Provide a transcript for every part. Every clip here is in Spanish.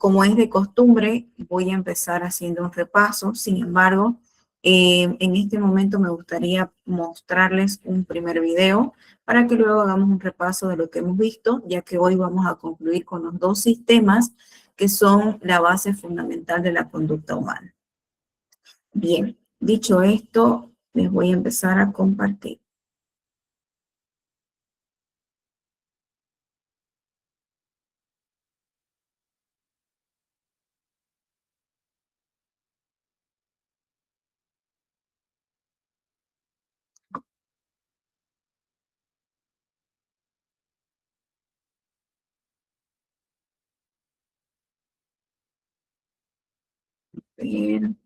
Como es de costumbre, voy a empezar haciendo un repaso. Sin embargo, en este momento me gustaría mostrarles un primer video para que luego hagamos un repaso de lo que hemos visto, ya que hoy vamos a concluir con los dos sistemas que son la base fundamental de la conducta humana. Bien, dicho esto, les voy a empezar a compartir. Bien.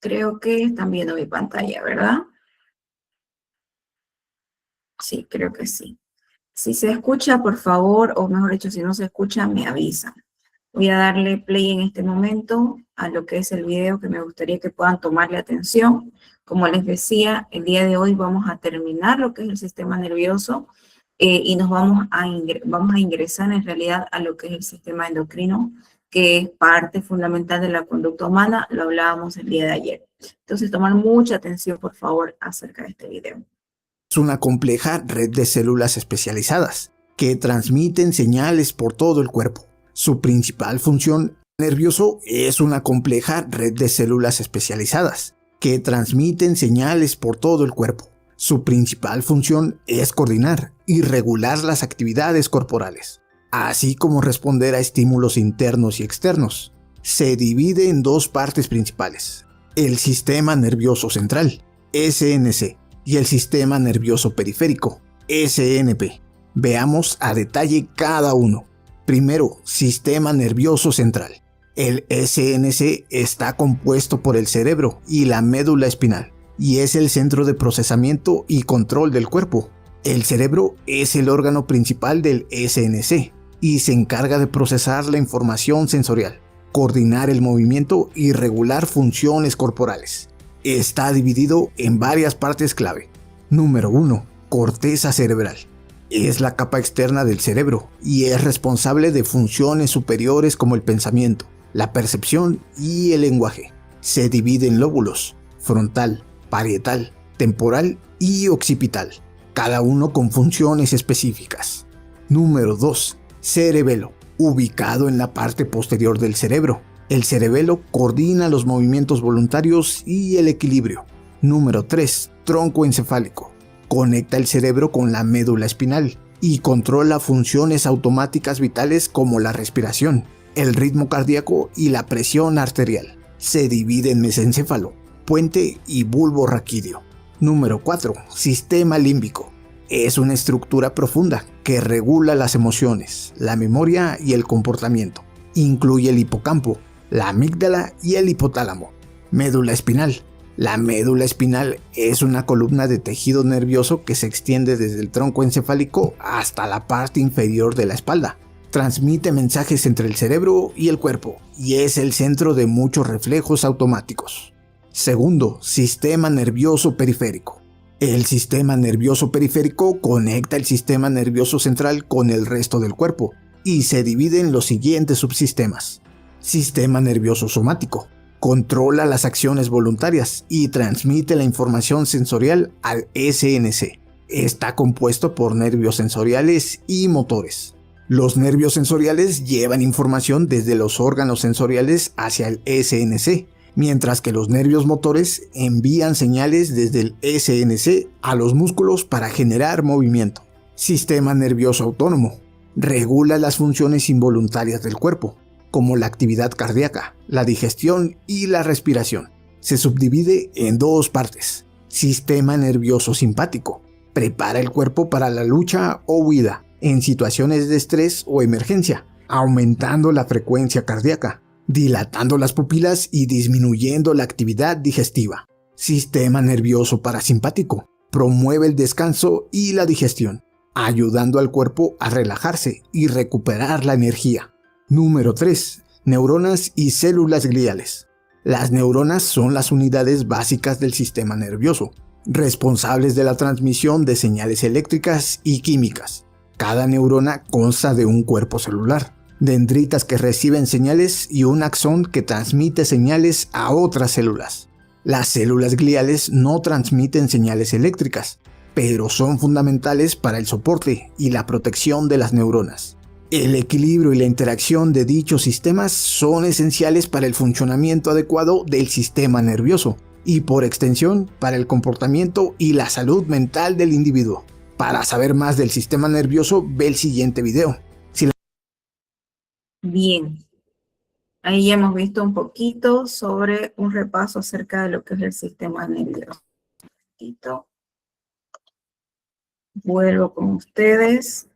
Creo que están viendo mi pantalla, ¿verdad? Sí, creo que sí. Si se escucha, por favor, o mejor dicho, si no se escucha, me avisan. Voy a darle play en este momento a lo que es el video que me gustaría que puedan tomarle atención. Como les decía, el día de hoy vamos a terminar lo que es el sistema nervioso y nos vamos a ingresar en realidad a lo que es el sistema endocrino, que es parte fundamental de la conducta humana. Lo hablábamos el día de ayer. Entonces, tomar mucha atención, por favor, acerca de este video. Es una compleja red de células especializadas que transmiten señales por todo el cuerpo. Su principal función nervioso es una compleja red de células especializadas que transmiten señales por todo el cuerpo. Su principal función es coordinar y regular las actividades corporales, así como responder a estímulos internos y externos. Se divide en dos partes principales: el sistema nervioso central, SNC, y el sistema nervioso periférico, SNP. Veamos a detalle cada uno. Primero, sistema nervioso central. El SNC está compuesto por el cerebro y la médula espinal, y es el centro de procesamiento y control del cuerpo. El cerebro es el órgano principal del SNC y se encarga de procesar la información sensorial, coordinar el movimiento y regular funciones corporales. Está dividido en varias partes clave. Número 1. Corteza cerebral. Es la capa externa del cerebro y es responsable de funciones superiores como el pensamiento, la percepción y el lenguaje. Se divide en lóbulos: frontal, parietal, temporal y occipital, cada uno con funciones específicas. Número 2. Cerebelo. Ubicado en la parte posterior del cerebro. El cerebelo coordina los movimientos voluntarios y el equilibrio. Número 3. Tronco encefálico. Conecta el cerebro con la médula espinal y controla funciones automáticas vitales como la respiración, el ritmo cardíaco y la presión arterial. Se divide en mesencéfalo, puente y bulbo raquídeo. Número 4. Sistema límbico. Es una estructura profunda que regula las emociones, la memoria y el comportamiento. Incluye el hipocampo, la amígdala y el hipotálamo. Médula espinal. La médula espinal es una columna de tejido nervioso que se extiende desde el tronco encefálico hasta la parte inferior de la espalda. Transmite mensajes entre el cerebro y el cuerpo y es el centro de muchos reflejos automáticos. Segundo, sistema nervioso periférico. El sistema nervioso periférico conecta el sistema nervioso central con el resto del cuerpo y se divide en los siguientes subsistemas. Sistema nervioso somático. Controla las acciones voluntarias y transmite la información sensorial al SNC. Está compuesto por nervios sensoriales y motores. Los nervios sensoriales llevan información desde los órganos sensoriales hacia el SNC, mientras que los nervios motores envían señales desde el SNC a los músculos para generar movimiento. Sistema nervioso autónomo. Regula las funciones involuntarias del cuerpo, como la actividad cardíaca, la digestión y la respiración. Se subdivide en dos partes. Sistema nervioso simpático. Prepara el cuerpo para la lucha o huida en situaciones de estrés o emergencia, aumentando la frecuencia cardíaca, dilatando las pupilas y disminuyendo la actividad digestiva. Sistema nervioso parasimpático. Promueve el descanso y la digestión, ayudando al cuerpo a relajarse y recuperar la energía. Número 3. Neuronas y células gliales. Las neuronas son las unidades básicas del sistema nervioso, responsables de la transmisión de señales eléctricas y químicas. Cada neurona consta de un cuerpo celular, dendritas que reciben señales y un axón que transmite señales a otras células. Las células gliales no transmiten señales eléctricas, pero son fundamentales para el soporte y la protección de las neuronas. El equilibrio y la interacción de dichos sistemas son esenciales para el funcionamiento adecuado del sistema nervioso y, por extensión, para el comportamiento y la salud mental del individuo. Para saber más del sistema nervioso, ve el siguiente video. Bien, ahí ya hemos visto un poquito sobre un repaso acerca de lo que es el sistema nervioso. Vuelvo con ustedes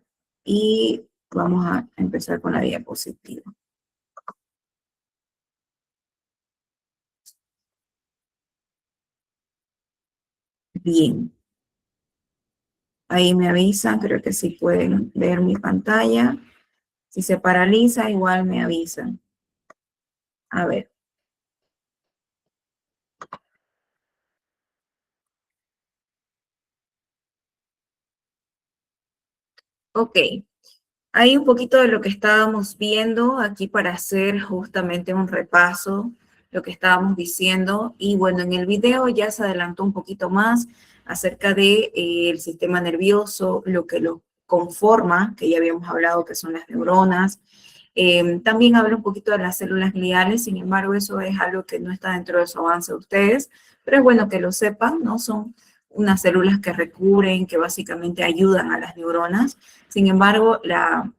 y vamos a empezar con la diapositiva. Bien. Ahí me avisan, creo que sí pueden ver mi pantalla. Si se paraliza, igual me avisan. A ver. Ok. Hay un poquito de lo que estábamos viendo aquí para hacer justamente un repaso, lo que estábamos diciendo. Y bueno, en el video ya se adelantó un poquito más acerca de, el sistema nervioso, lo que lo conforma, que ya habíamos hablado que son las neuronas. También habla un poquito de las células gliales, sin embargo, eso es algo que no está dentro de su avance de ustedes, pero es bueno que lo sepan, ¿no? Son unas células que recubren, que básicamente ayudan a las neuronas. Sin embargo, la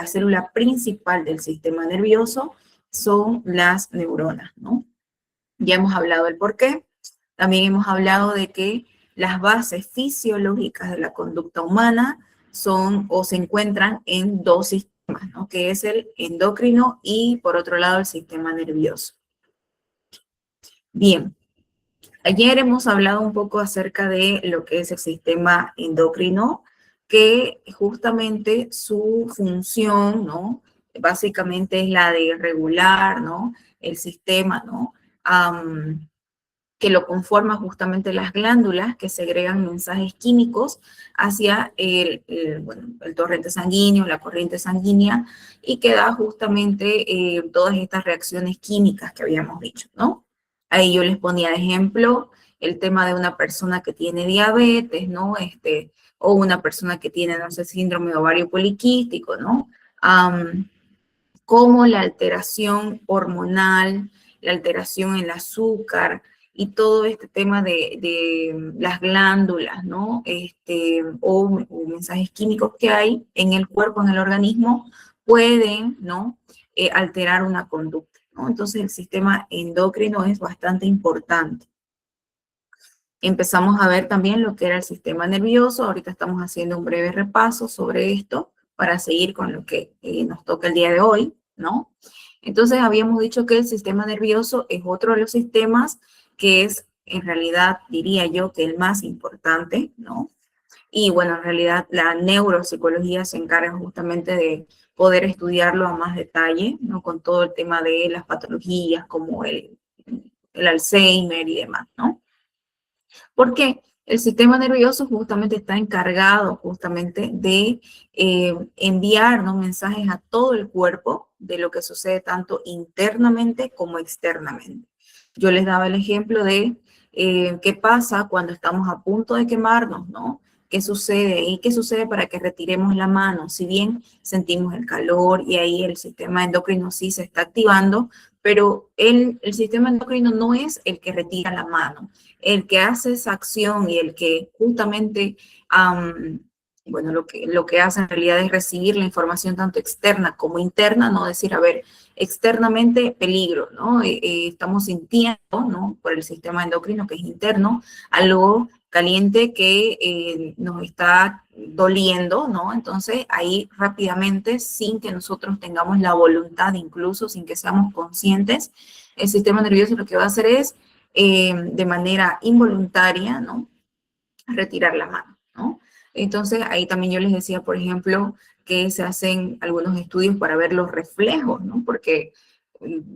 célula principal del sistema nervioso son las neuronas, ¿no? Ya hemos hablado del por qué. También hemos hablado de que las bases fisiológicas de la conducta humana son o se encuentran en dos sistemas, ¿no? Que es el endocrino y, por otro lado, el sistema nervioso. Bien. Ayer hemos hablado un poco acerca de lo que es el sistema endocrino, que justamente su función, ¿no? Básicamente es la de regular, ¿no? El sistema, ¿no? Que lo conforma justamente las glándulas que segregan mensajes químicos hacia bueno, el torrente sanguíneo, la corriente sanguínea, y que da justamente todas estas reacciones químicas que habíamos dicho, ¿no? Ahí yo les ponía de ejemplo el tema de una persona que tiene diabetes, ¿no? O una persona que tiene, no sé, síndrome de ovario poliquístico, ¿no? Como la alteración hormonal, la alteración en el azúcar y todo este tema de las glándulas, ¿no? O mensajes químicos que hay en el cuerpo, en el organismo, pueden, ¿no? Alterar una conducta, ¿no? Entonces el sistema endocrino es bastante importante. Empezamos a ver también lo que era el sistema nervioso. Ahorita estamos haciendo un breve repaso sobre esto para seguir con lo que nos toca el día de hoy, ¿no? Entonces habíamos dicho que el sistema nervioso es otro de los sistemas que es, en realidad, diría yo, que el más importante, ¿no? Y bueno, en realidad la neuropsicología se encarga justamente de poder estudiarlo a más detalle, ¿no? Con todo el tema de las patologías como el Alzheimer y demás, ¿no? Porque el sistema nervioso justamente está encargado justamente de enviar, ¿no? Mensajes a todo el cuerpo de lo que sucede tanto internamente como externamente. Yo les daba el ejemplo de qué pasa cuando estamos a punto de quemarnos, ¿no? ¿Qué sucede? ¿Y qué sucede para que retiremos la mano? Si bien sentimos el calor y ahí el sistema endocrino sí se está activando, pero el sistema endocrino no es el que retira la mano. El que hace esa acción y el que justamente, bueno, lo que hace en realidad es recibir la información tanto externa como interna, no decir, a ver, externamente peligro, ¿no? Estamos sintiendo, ¿no? Por el sistema endocrino que es interno, algo caliente que nos está doliendo, ¿no? Entonces ahí rápidamente, sin que nosotros tengamos la voluntad, incluso sin que seamos conscientes, el sistema nervioso lo que va a hacer es de manera involuntaria, ¿no? Retirar la mano, ¿no? Entonces, ahí también yo les decía, por ejemplo, que se hacen algunos estudios para ver los reflejos, ¿no? Porque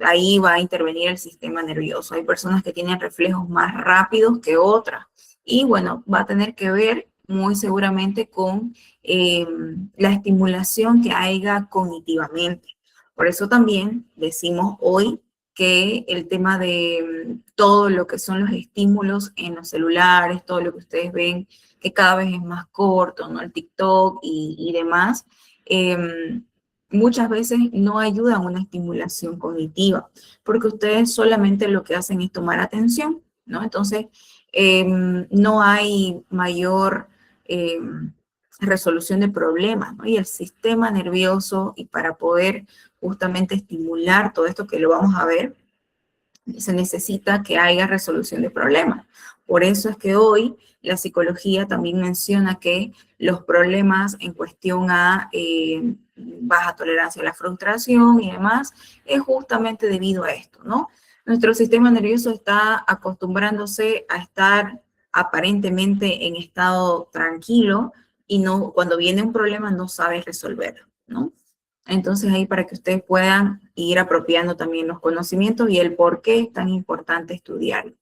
ahí va a intervenir el sistema nervioso. Hay personas que tienen reflejos más rápidos que otras. Y bueno, va a tener que ver muy seguramente con la estimulación que haya cognitivamente. Por eso también decimos hoy que el tema de todo lo que son los estímulos en los celulares, todo lo que ustedes ven que cada vez es más corto, ¿no? El TikTok y demás, muchas veces no ayudan a una estimulación cognitiva, porque ustedes solamente lo que hacen es tomar atención, ¿no? Entonces, no hay mayor resolución de problemas, ¿no? Y el sistema nervioso, y para poder justamente estimular todo esto que lo vamos a ver, se necesita que haya resolución de problemas. Por eso es que hoy la psicología también menciona que los problemas en cuestión a baja tolerancia a la frustración y demás es justamente debido a esto, ¿no? Nuestro sistema nervioso está acostumbrándose a estar aparentemente en estado tranquilo y no, cuando viene un problema no sabe resolverlo, ¿no? Entonces ahí para que ustedes puedan ir apropiando también los conocimientos y el por qué es tan importante estudiarlo.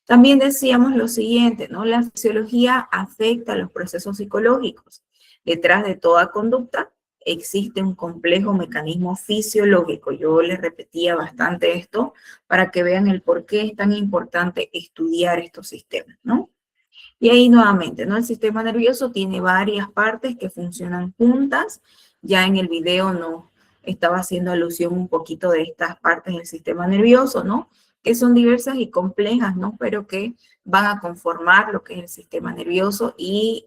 También decíamos lo siguiente, ¿no? La fisiología afecta a los procesos psicológicos. Detrás de toda conducta existe un complejo mecanismo fisiológico. Yo les repetía bastante esto para que vean el por qué es tan importante estudiar estos sistemas, ¿no? Y ahí nuevamente, ¿no? El sistema nervioso tiene varias partes que funcionan juntas. Ya en el video no estaba haciendo alusión un poquito de estas partes del sistema nervioso, ¿no? Que son diversas y complejas, ¿no? Pero que van a conformar lo que es el sistema nervioso y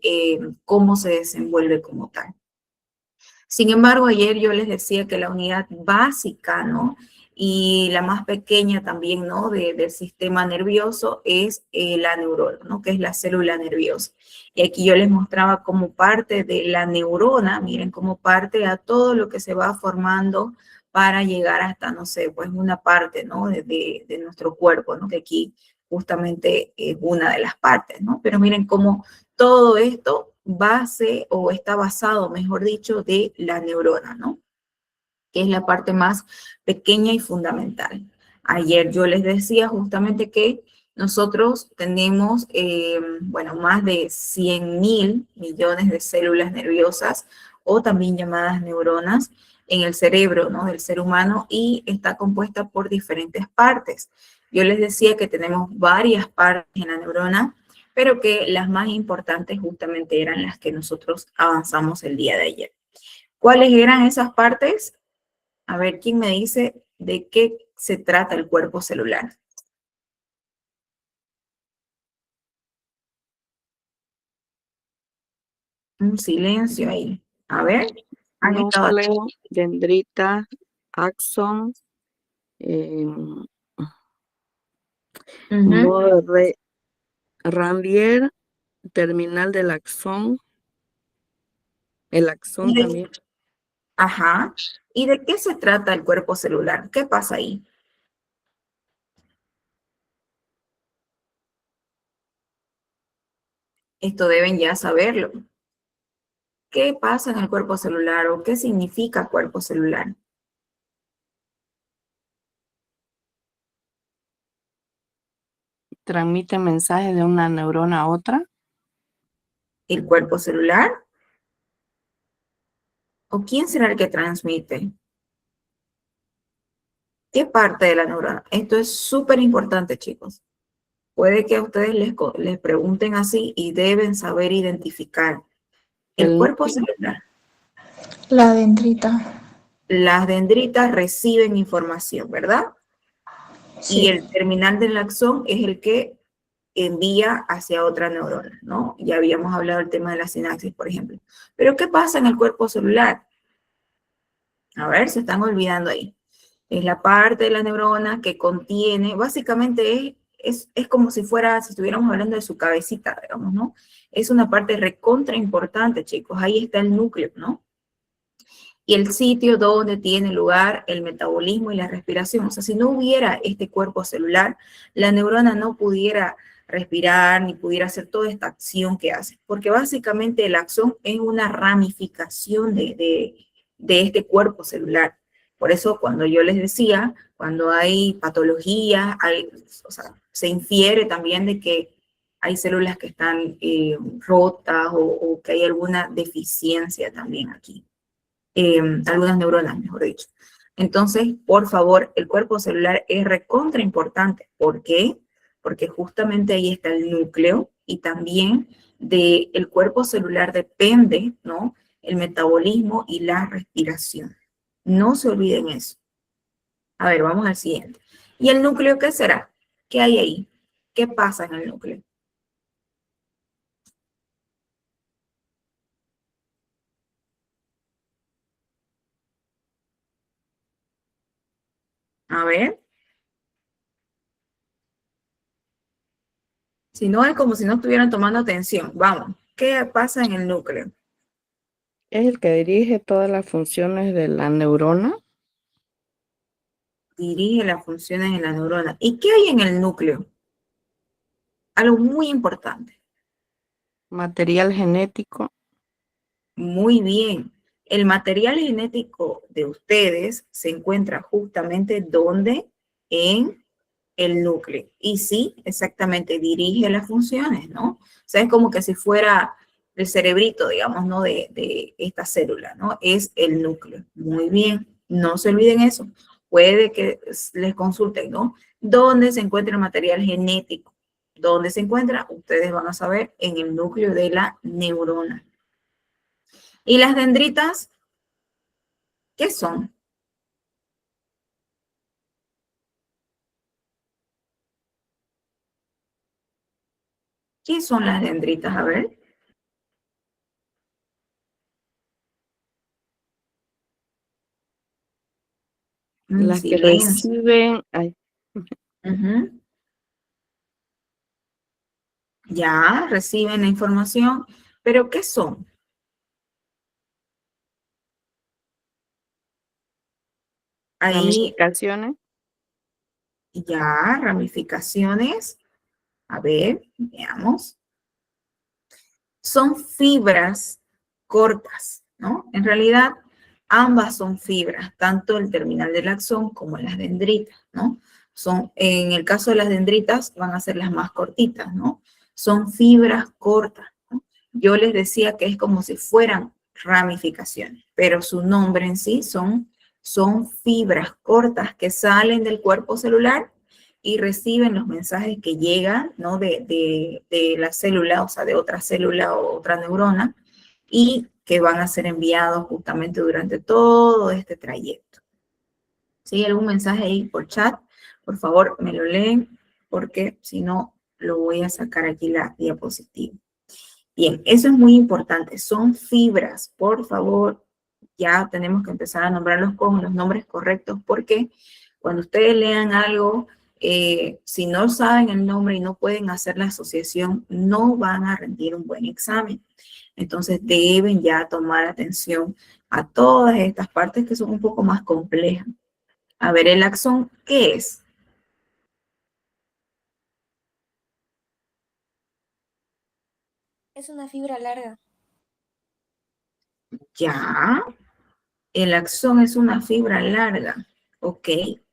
cómo se desenvuelve como tal. Sin embargo, ayer yo les decía que la unidad básica, ¿no? Y la más pequeña también, ¿no? Del sistema nervioso es la neurona, ¿no? Que es la célula nerviosa. Y aquí yo les mostraba como parte de la neurona, miren, como parte a todo lo que se va formando para llegar hasta, no sé, pues una parte, ¿no? De nuestro cuerpo, ¿no? Que aquí justamente es una de las partes, ¿no? Pero miren cómo todo esto base o está basado, mejor dicho, de la neurona, ¿no? Que es la parte más pequeña y fundamental. Ayer yo les decía justamente que nosotros tenemos, bueno, más de 100.000 millones de células nerviosas o también llamadas neuronas en el cerebro, ¿no? Del ser humano y está compuesta por diferentes partes. Yo les decía que tenemos varias partes en la neurona, pero que las más importantes justamente eran las que nosotros avanzamos el día de ayer. ¿Cuáles eran esas partes? A ver, ¿quién me dice de qué se trata el cuerpo celular? Un silencio ahí. A ver, han estado Núcleo, dendrita, axón, eh, nodo de Ranvier, terminal del axón, el axón también. Ajá. ¿Y de qué se trata el cuerpo celular? ¿Qué pasa ahí? Esto deben ya saberlo. ¿Qué pasa en el cuerpo celular o qué significa cuerpo celular? Transmite mensajes de una neurona a otra. ¿El cuerpo celular? ¿O quién será el que transmite? ¿Qué parte de la neurona? Esto es súper importante, chicos. Puede que a ustedes les pregunten así y deben saber identificar. El cuerpo celular. La dendrita. Las dendritas reciben información, ¿verdad? Sí. Y el terminal del axón es el que envía hacia otra neurona, ¿no? Ya habíamos hablado del tema de la sinapsis, por ejemplo. Pero ¿qué pasa en el cuerpo celular? A ver, se están olvidando ahí. Es la parte de la neurona que contiene, básicamente es como si fuera, si estuviéramos hablando de su cabecita, digamos, ¿no? Es una parte recontra importante, chicos. Ahí está el núcleo, ¿no? Y el sitio donde tiene lugar el metabolismo y la respiración. O sea, si no hubiera este cuerpo celular, la neurona no pudiera respirar, ni pudiera hacer toda esta acción que hace. Porque básicamente el axón es una ramificación de este cuerpo celular. Por eso cuando yo les decía, cuando hay patología, o sea, se infiere también de que hay células que están rotas o que hay alguna deficiencia también aquí. Algunas neuronas, mejor dicho. Entonces, por favor, el cuerpo celular es recontra importante. ¿Por qué? Porque justamente ahí está el núcleo y también del cuerpo celular depende, ¿no?, el metabolismo y la respiración. No se olviden eso. A ver, vamos al siguiente. ¿Y el núcleo qué será? ¿Qué hay ahí? ¿Qué pasa en el núcleo? A ver. Si no, es como si no estuvieran tomando atención. Vamos, ¿qué pasa en el núcleo? Es el que dirige todas las funciones de la neurona. Dirige las funciones de la neurona. ¿Y qué hay en el núcleo? Algo muy importante. Material genético. Muy bien. El material genético de ustedes se encuentra justamente donde en el núcleo. Y sí, exactamente, dirige las funciones, ¿no? O sea, es como que si fuera el cerebrito, digamos, ¿no? De esta célula, ¿no? Es el núcleo. Muy bien. No se olviden eso. Puede que les consulten, ¿no? ¿Dónde se encuentra el material genético? ¿Dónde se encuentra? Ustedes van a saber en el núcleo de la neurona. ¿Y las dendritas? ¿Qué son? ¿Qué son las dendritas? A ver. Las que Silencio. reciben, ay, Ujú. Ya reciben la información, pero ¿qué son? Ahí ramificaciones. ya ramificaciones. A ver, veamos. Son fibras cortas, ¿no? En realidad, ambas son fibras, tanto el terminal del axón como las dendritas, ¿no? En el caso de las dendritas, van a ser las más cortitas, ¿no? Son fibras cortas, ¿no? Yo les decía que es como si fueran ramificaciones, pero su nombre en sí son fibras cortas que salen del cuerpo celular y reciben los mensajes que llegan, ¿no?, de la célula, o sea, de otra célula o otra neurona, y que van a ser enviados justamente durante todo este trayecto. Si hay algún mensaje ahí por chat, por favor me lo leen, porque si no, lo voy a sacar aquí la diapositiva. Bien, eso es muy importante. Son fibras, por favor, ya tenemos que empezar a nombrarlos con los nombres correctos, porque cuando ustedes lean algo, si no saben el nombre y no pueden hacer la asociación, no van a rendir un buen examen. Entonces deben ya tomar atención a todas estas partes que son un poco más complejas. A ver, el axón, ¿qué es? Es una fibra larga. Ya, el axón es una fibra larga, ¿ok?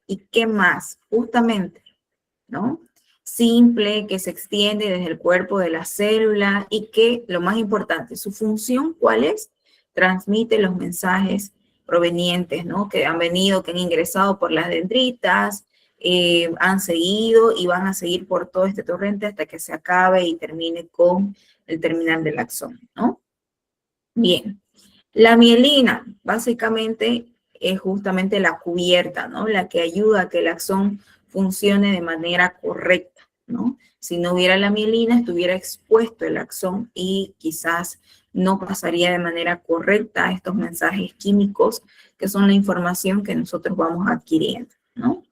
¿Y qué más? Justamente, ¿no? Simple, que se extiende desde el cuerpo de la célula y que, lo más importante, su función, ¿cuál es? Transmite los mensajes provenientes, ¿no? Que han venido, que han ingresado por las dendritas, han seguido y van a seguir por todo este torrente hasta que se acabe y termine con el terminal del axón, ¿no? Bien. La mielina, básicamente, es justamente la cubierta, ¿no? La que ayuda a que el axón funcione de manera correcta, ¿no? Si no hubiera la mielina, estuviera expuesto el axón y quizás no pasaría de manera correcta estos mensajes químicos que son la información que nosotros vamos adquiriendo, ¿no?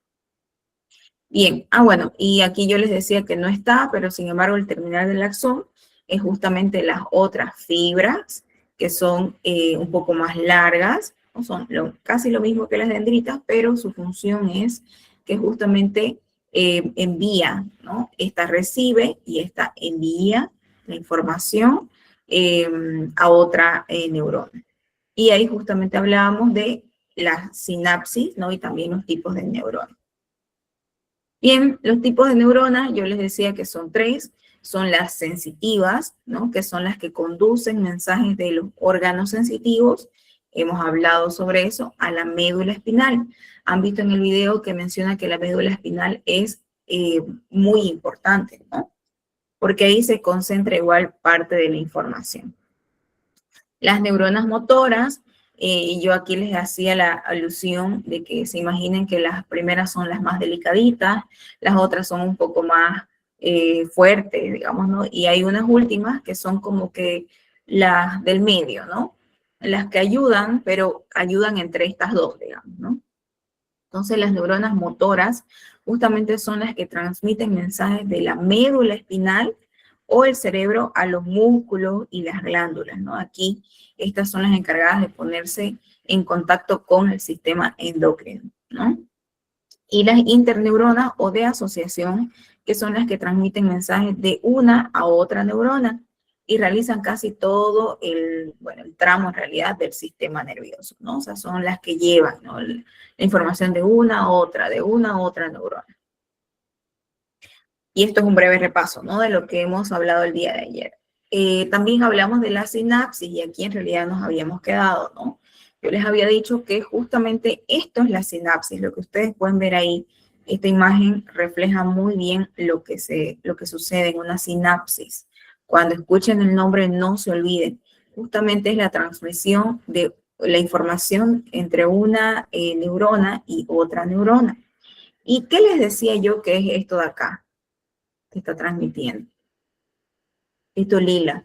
Bien, bueno, y aquí yo les decía que no está, pero sin embargo el terminal del axón es justamente las otras fibras que son un poco más largas, ¿no? Son casi lo mismo que las dendritas, pero su función es que justamente envía, ¿no? Esta recibe y esta envía la información a otra neurona. Y ahí justamente hablábamos de la sinapsis, ¿no? Y también los tipos de neuronas. Bien, los tipos de neuronas, yo les decía que son tres. Son las sensitivas, ¿no? Que son las que conducen mensajes de los órganos sensitivos. Hemos hablado sobre eso, a la médula espinal. Han visto en el video que menciona que la médula espinal es muy importante, ¿no? Porque ahí se concentra igual parte de la información. Las neuronas motoras, yo aquí les hacía la alusión de que se imaginen que las primeras son las más delicaditas, las otras son un poco más fuertes, digamos, ¿no? Y hay unas últimas que son como que las del medio, ¿no? Las que ayudan, pero ayudan entre estas dos, digamos, ¿no? Entonces las neuronas motoras justamente son las que transmiten mensajes de la médula espinal o el cerebro a los músculos y las glándulas, ¿no? Aquí estas son las encargadas de ponerse en contacto con el sistema endocrino, ¿no? Y las interneuronas o de asociación, que son las que transmiten mensajes de una a otra neurona y realizan casi todo el tramo en realidad del sistema nervioso, ¿no? O sea, son las que llevan, ¿no? La información de una a otra neurona. Y esto es un breve repaso, ¿no? De lo que hemos hablado el día de ayer. También hablamos de la sinapsis y aquí en realidad nos habíamos quedado, ¿no? Yo les había dicho que justamente esto es la sinapsis, lo que ustedes pueden ver ahí. Esta imagen refleja muy bien lo que sucede en una sinapsis. Cuando escuchen el nombre, no se olviden. Justamente es la transmisión de la información entre una neurona y otra neurona. ¿Y qué les decía yo que es esto de acá? Que está transmitiendo. Esto lila.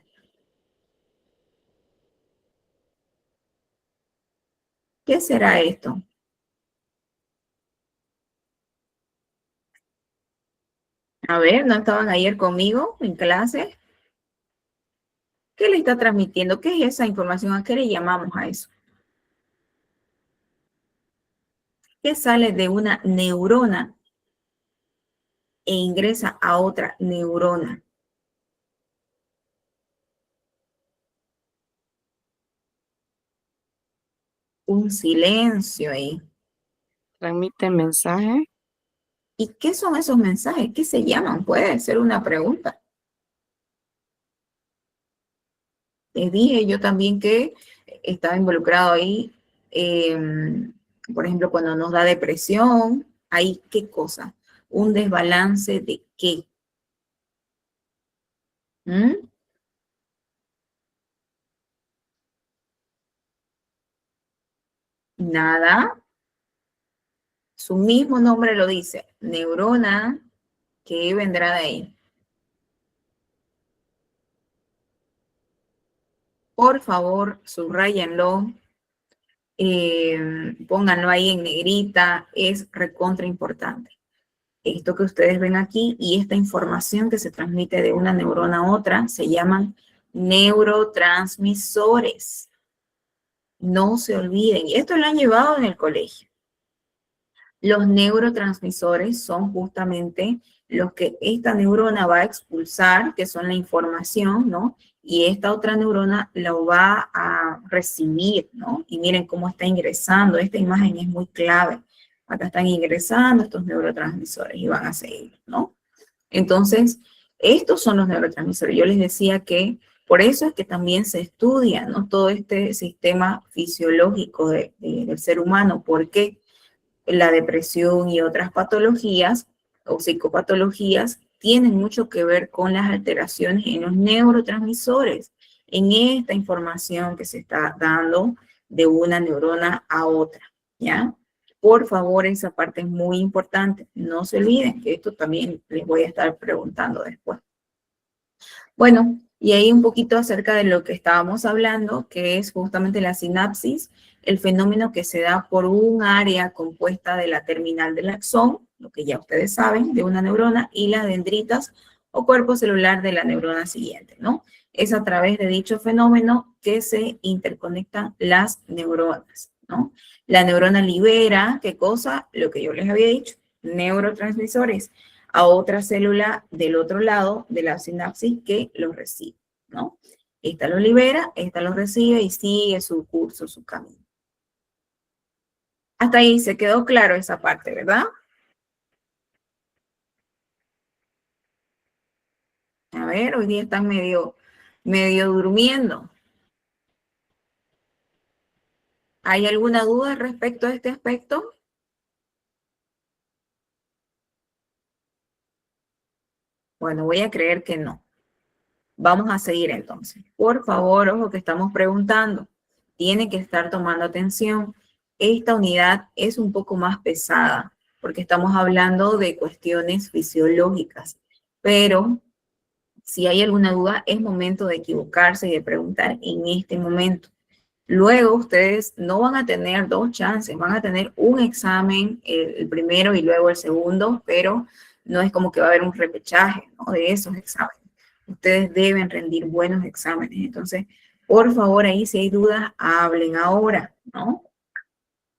¿Qué será esto? A ver, ¿no estaban ayer conmigo en clase? ¿Qué le está transmitiendo? ¿Qué es esa información? ¿A qué le llamamos a eso? ¿Qué sale de una neurona e ingresa a otra neurona? Un silencio ahí. Transmite mensaje. ¿Y qué son esos mensajes? ¿Qué se llaman? Puede ser una pregunta. Les dije yo también que estaba involucrado ahí, por ejemplo, cuando nos da depresión, ¿hay qué cosa? ¿Un desbalance de qué? ¿Mm? Nada. Su mismo nombre lo dice, neurona, ¿qué vendrá de ahí? Por favor, subrayenlo, pónganlo ahí en negrita, es recontra importante. Esto que ustedes ven aquí y esta información que se transmite de una neurona a otra se llaman neurotransmisores. No se olviden, y esto lo han llevado en el colegio. Los neurotransmisores son justamente los que esta neurona va a expulsar, que son la información, ¿no? Y esta otra neurona lo va a recibir, ¿no? Y miren cómo está ingresando. Esta imagen es muy clave. Acá están ingresando estos neurotransmisores y van a seguir, ¿no? Entonces, estos son los neurotransmisores. Yo les decía que por eso es que también se estudia, ¿no? Todo este sistema fisiológico del ser humano. ¿Por qué? La depresión y otras patologías o psicopatologías tienen mucho que ver con las alteraciones en los neurotransmisores, en esta información que se está dando de una neurona a otra, ¿ya? Por favor, esa parte es muy importante. No se olviden que esto también les voy a estar preguntando después. Bueno, y ahí un poquito acerca de lo que estábamos hablando, que es justamente la sinapsis, el fenómeno que se da por un área compuesta de la terminal del axón, lo que ya ustedes saben, de una neurona, y las dendritas o cuerpo celular de la neurona siguiente, ¿no? Es a través de dicho fenómeno que se interconectan las neuronas, ¿no? La neurona libera, ¿qué cosa? Lo que yo les había dicho, neurotransmisores a otra célula del otro lado de la sinapsis que los recibe, ¿no? Esta lo libera, esta lo recibe y sigue su curso, su camino. Hasta ahí se quedó claro esa parte, ¿verdad? A ver, hoy día están medio durmiendo. ¿Hay alguna duda respecto a este aspecto? Bueno, voy a creer que no. Vamos a seguir entonces. Por favor, ojo que estamos preguntando. Tiene que estar tomando atención. Esta unidad es un poco más pesada porque estamos hablando de cuestiones fisiológicas. Pero si hay alguna duda, es momento de equivocarse y de preguntar en este momento. Luego ustedes no van a tener dos chances, van a tener un examen, el primero y luego el segundo, pero no es como que va a haber un repechaje, ¿no?, de esos exámenes. Ustedes deben rendir buenos exámenes. Entonces, por favor, ahí si hay dudas, hablen ahora, ¿no?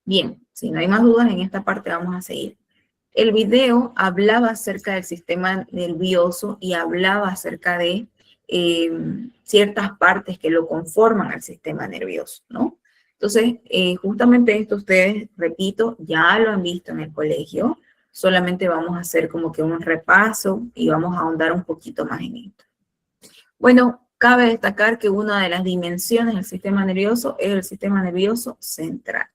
Bien, si no hay más dudas, en esta parte vamos a seguir. El video hablaba acerca del sistema nervioso y hablaba acerca de ciertas partes que lo conforman al sistema nervioso, ¿no? Entonces, justamente esto ustedes, repito, ya lo han visto en el colegio, solamente vamos a hacer como que un repaso y vamos a ahondar un poquito más en esto. Bueno, cabe destacar que una de las dimensiones del sistema nervioso es el sistema nervioso central.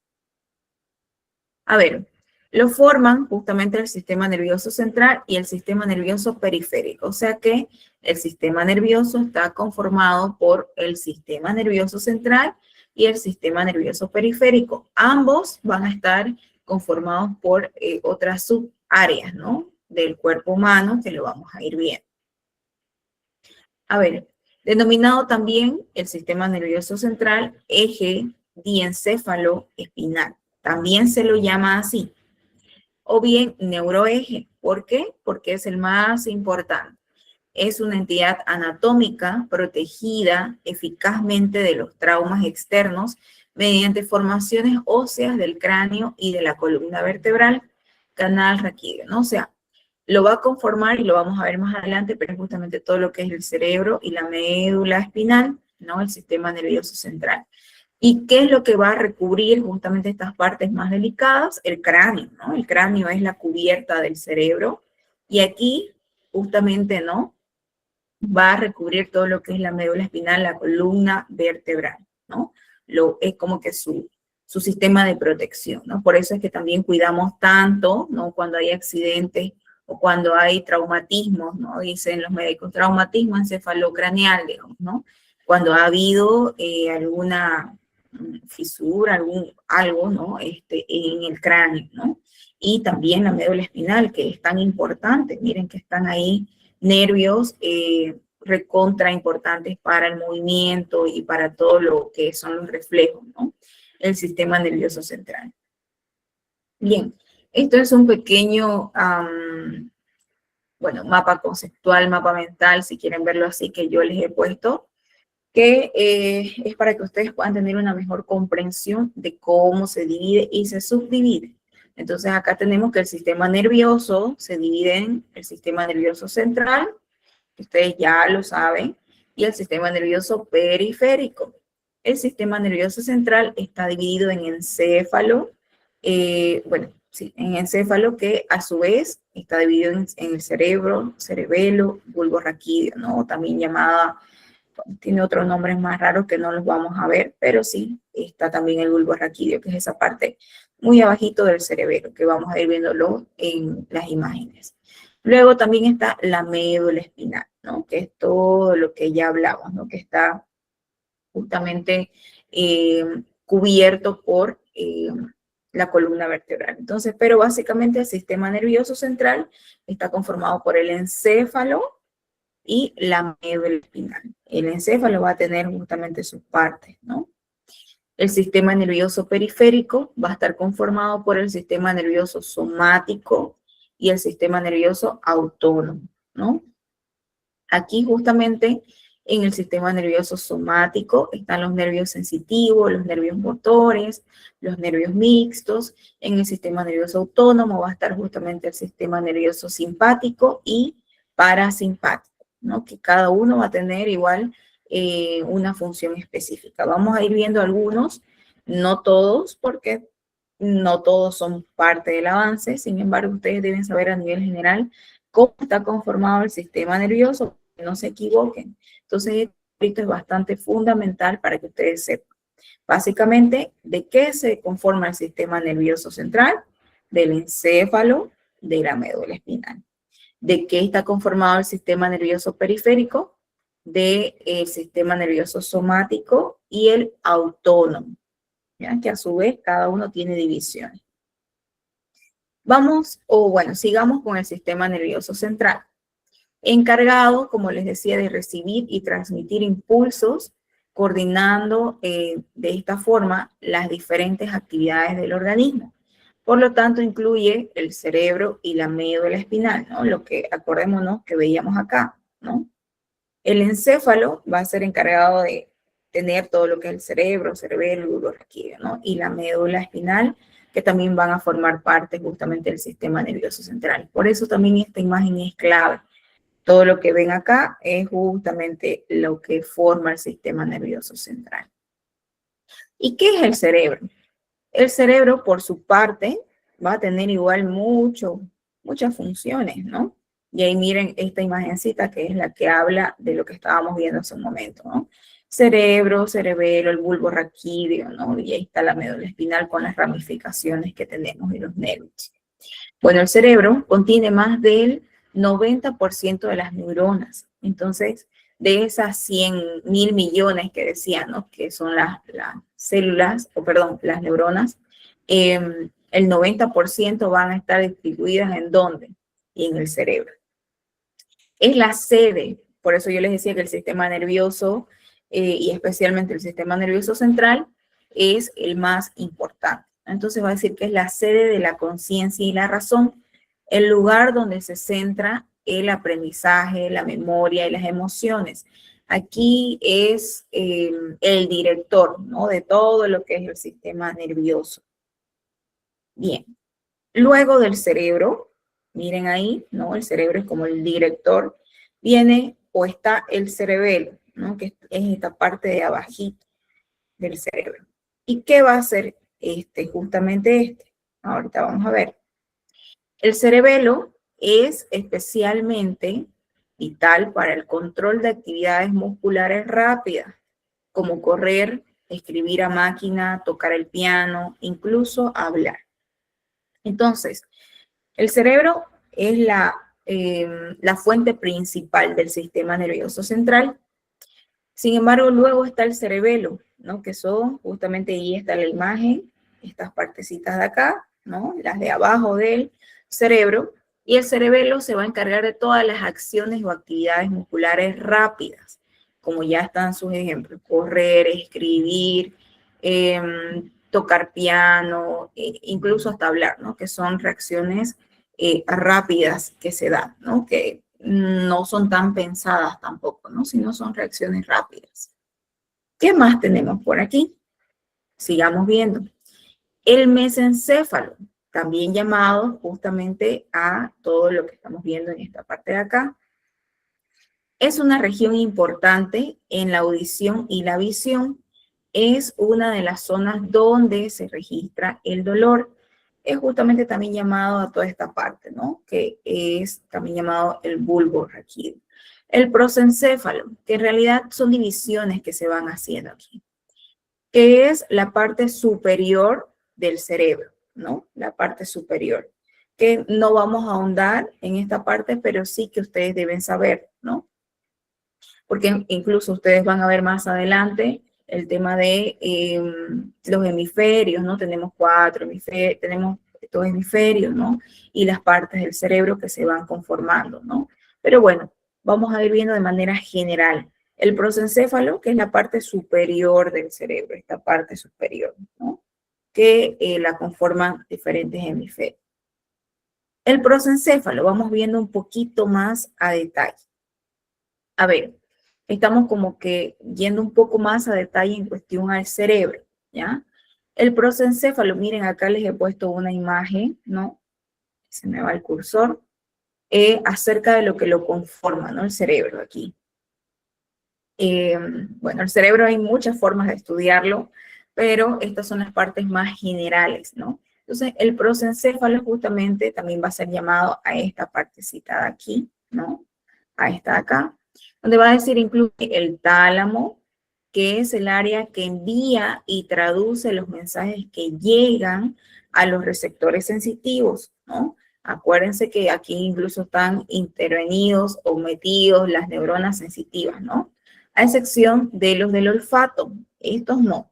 A ver, lo forman justamente el sistema nervioso central y el sistema nervioso periférico. O sea que el sistema nervioso está conformado por el sistema nervioso central y el sistema nervioso periférico. Ambos van a estar conformados por otras subáreas, ¿no?, del cuerpo humano que lo vamos a ir viendo. A ver, denominado también el sistema nervioso central eje diencéfalo espinal. También se lo llama así. O bien neuroeje. ¿Por qué? Porque es el más importante. Es una entidad anatómica protegida eficazmente de los traumas externos mediante formaciones óseas del cráneo y de la columna vertebral, canal raquídeo, ¿no? O sea, lo va a conformar, y lo vamos a ver más adelante, pero es justamente todo lo que es el cerebro y la médula espinal, ¿no?, el sistema nervioso central. ¿Y qué es lo que va a recubrir justamente estas partes más delicadas? El cráneo, ¿no? El cráneo es la cubierta del cerebro. Y aquí, justamente, ¿no?, va a recubrir todo lo que es la médula espinal, la columna vertebral, ¿no? Es como que su sistema de protección, ¿no? Por eso es que también cuidamos tanto, ¿no?, cuando hay accidentes o cuando hay traumatismos, ¿no? Dicen los médicos, traumatismo encefalocraneal, digamos, ¿no? Cuando ha habido alguna fisura, algo, ¿no?, en el cráneo, ¿no? Y también la médula espinal, que es tan importante. Miren que están ahí nervios recontra importantes para el movimiento y para todo lo que son los reflejos, ¿no? El sistema nervioso central. Bien, esto es un pequeño, bueno, mapa conceptual, mapa mental, si quieren verlo así, que yo les he puesto, que es para que ustedes puedan tener una mejor comprensión de cómo se divide y se subdivide. Entonces acá tenemos que el sistema nervioso se divide en el sistema nervioso central, que ustedes ya lo saben, y el sistema nervioso periférico. El sistema nervioso central está dividido en encéfalo, bueno, sí, en encéfalo, que a su vez está dividido en el cerebro, cerebelo, bulbo raquídeo, ¿no? También llamada, tiene otros nombres más raros que no los vamos a ver, pero sí, está también el bulbo raquídeo, que es esa parte muy abajito del cerebelo, que vamos a ir viéndolo en las imágenes. Luego también está la médula espinal, ¿no?, que es todo lo que ya hablamos, ¿no?, que está justamente cubierto por la columna vertebral. Entonces, pero básicamente el sistema nervioso central está conformado por el encéfalo y la médula espinal. El encéfalo va a tener justamente sus partes, ¿no? El sistema nervioso periférico va a estar conformado por el sistema nervioso somático y el sistema nervioso autónomo, ¿no? Aquí justamente En el sistema nervioso somático están los nervios sensitivos, los nervios motores, los nervios mixtos. En el sistema nervioso autónomo va a estar justamente el sistema nervioso simpático y parasimpático, ¿no? Que cada uno va a tener igual una función específica. Vamos a ir viendo algunos, no todos, porque no todos son parte del avance. Sin embargo, ustedes deben saber a nivel general cómo está conformado el sistema nervioso, que no se equivoquen. Entonces, esto es bastante fundamental para que ustedes sepan. Básicamente, ¿de qué se conforma el sistema nervioso central? Del encéfalo, de la médula espinal. ¿De qué está conformado el sistema nervioso periférico? Del sistema nervioso somático y el autónomo, ¿ya? Que a su vez cada uno tiene divisiones. Sigamos con el sistema nervioso central. Encargado, como les decía, de recibir y transmitir impulsos, coordinando de esta forma las diferentes actividades del organismo. Por lo tanto, incluye el cerebro y la médula espinal, ¿no? Lo que, acordémonos, que veíamos acá, ¿no? El encéfalo va a ser encargado de tener todo lo que es el cerebro, cerebelo, bulbo raquídeo, ¿no? Y la médula espinal, que también van a formar parte justamente del sistema nervioso central. Por eso también esta imagen es clave. Todo lo que ven acá es justamente lo que forma el sistema nervioso central. ¿Y qué es el cerebro? El cerebro, por su parte, va a tener igual muchas funciones, ¿no? Y ahí miren esta imagencita que es la que habla de lo que estábamos viendo hace un momento, ¿no? Cerebro, cerebelo, el bulbo raquídeo, ¿no? Y ahí está la médula espinal con las ramificaciones que tenemos y los nervios. Bueno, el cerebro contiene más del 90% de las neuronas. Entonces, de esas 100.000 millones que decían, ¿no? Que son las neuronas, el 90% van a estar distribuidas ¿en dónde? En el cerebro. Es la sede, por eso yo les decía que el sistema nervioso, y especialmente el sistema nervioso central, es el más importante. Entonces va a decir que es la sede de la conciencia y la razón, el lugar donde se centra el aprendizaje, la memoria y las emociones. Aquí es el director, ¿no? De todo lo que es el sistema nervioso. Bien, luego del cerebro, miren ahí, ¿no? El cerebro es como el director, viene o está el cerebelo, ¿no? Que es esta parte de abajito del cerebro. ¿Y qué va a hacer justamente este? Ahorita vamos a ver. El cerebelo es especialmente vital para el control de actividades musculares rápidas, como correr, escribir a máquina, tocar el piano, incluso hablar. Entonces, el cerebro es la fuente principal del sistema nervioso central. Sin embargo, luego está el cerebelo, ¿no? Que son, justamente ahí está la imagen, estas partecitas de acá, ¿no? Las de abajo del cerebro. Y el cerebelo se va a encargar de todas las acciones o actividades musculares rápidas, como ya están sus ejemplos: correr, escribir, tocar piano, incluso hasta hablar, ¿no? Que son reacciones rápidas que se dan, ¿no? Que no son tan pensadas tampoco, ¿no? Sino son reacciones rápidas. ¿Qué más tenemos por aquí? Sigamos viendo. El mesencéfalo, también llamado justamente a todo lo que estamos viendo en esta parte de acá, es una región importante en la audición y la visión. Es una de las zonas donde se registra el dolor. Es justamente también llamado a toda esta parte, ¿no? Que es también llamado el bulbo raquídeo. El prosencéfalo, que en realidad son divisiones que se van haciendo aquí, que es la parte superior del cerebro, ¿no? La parte superior, que no vamos a ahondar en esta parte, pero sí que ustedes deben saber, ¿no? Porque incluso ustedes van a ver más adelante el tema de los hemisferios, ¿no? Tenemos 4 hemisferios, tenemos 2 hemisferios, ¿no? Y las partes del cerebro que se van conformando, ¿no? Pero bueno, vamos a ir viendo de manera general. El prosencéfalo, que es la parte superior del cerebro, esta parte superior, ¿no? Que la conforman diferentes hemisferios. El prosencéfalo, vamos viendo un poquito más a detalle. A ver, estamos como que yendo un poco más a detalle en cuestión al cerebro, ¿ya? El prosencéfalo, miren, acá les he puesto una imagen, ¿no? Se me va el cursor, acerca de lo que lo conforma, ¿no? El cerebro aquí. Bueno, el cerebro hay muchas formas de estudiarlo, pero estas son las partes más generales, ¿no? Entonces, el prosencéfalo justamente también va a ser llamado a esta partecita de aquí, ¿no? A esta de acá, donde va a decir incluye el tálamo, que es el área que envía y traduce los mensajes que llegan a los receptores sensitivos, ¿no? Acuérdense que aquí incluso están intervenidos o metidos las neuronas sensitivas, ¿no? A excepción de los del olfato. Estos no.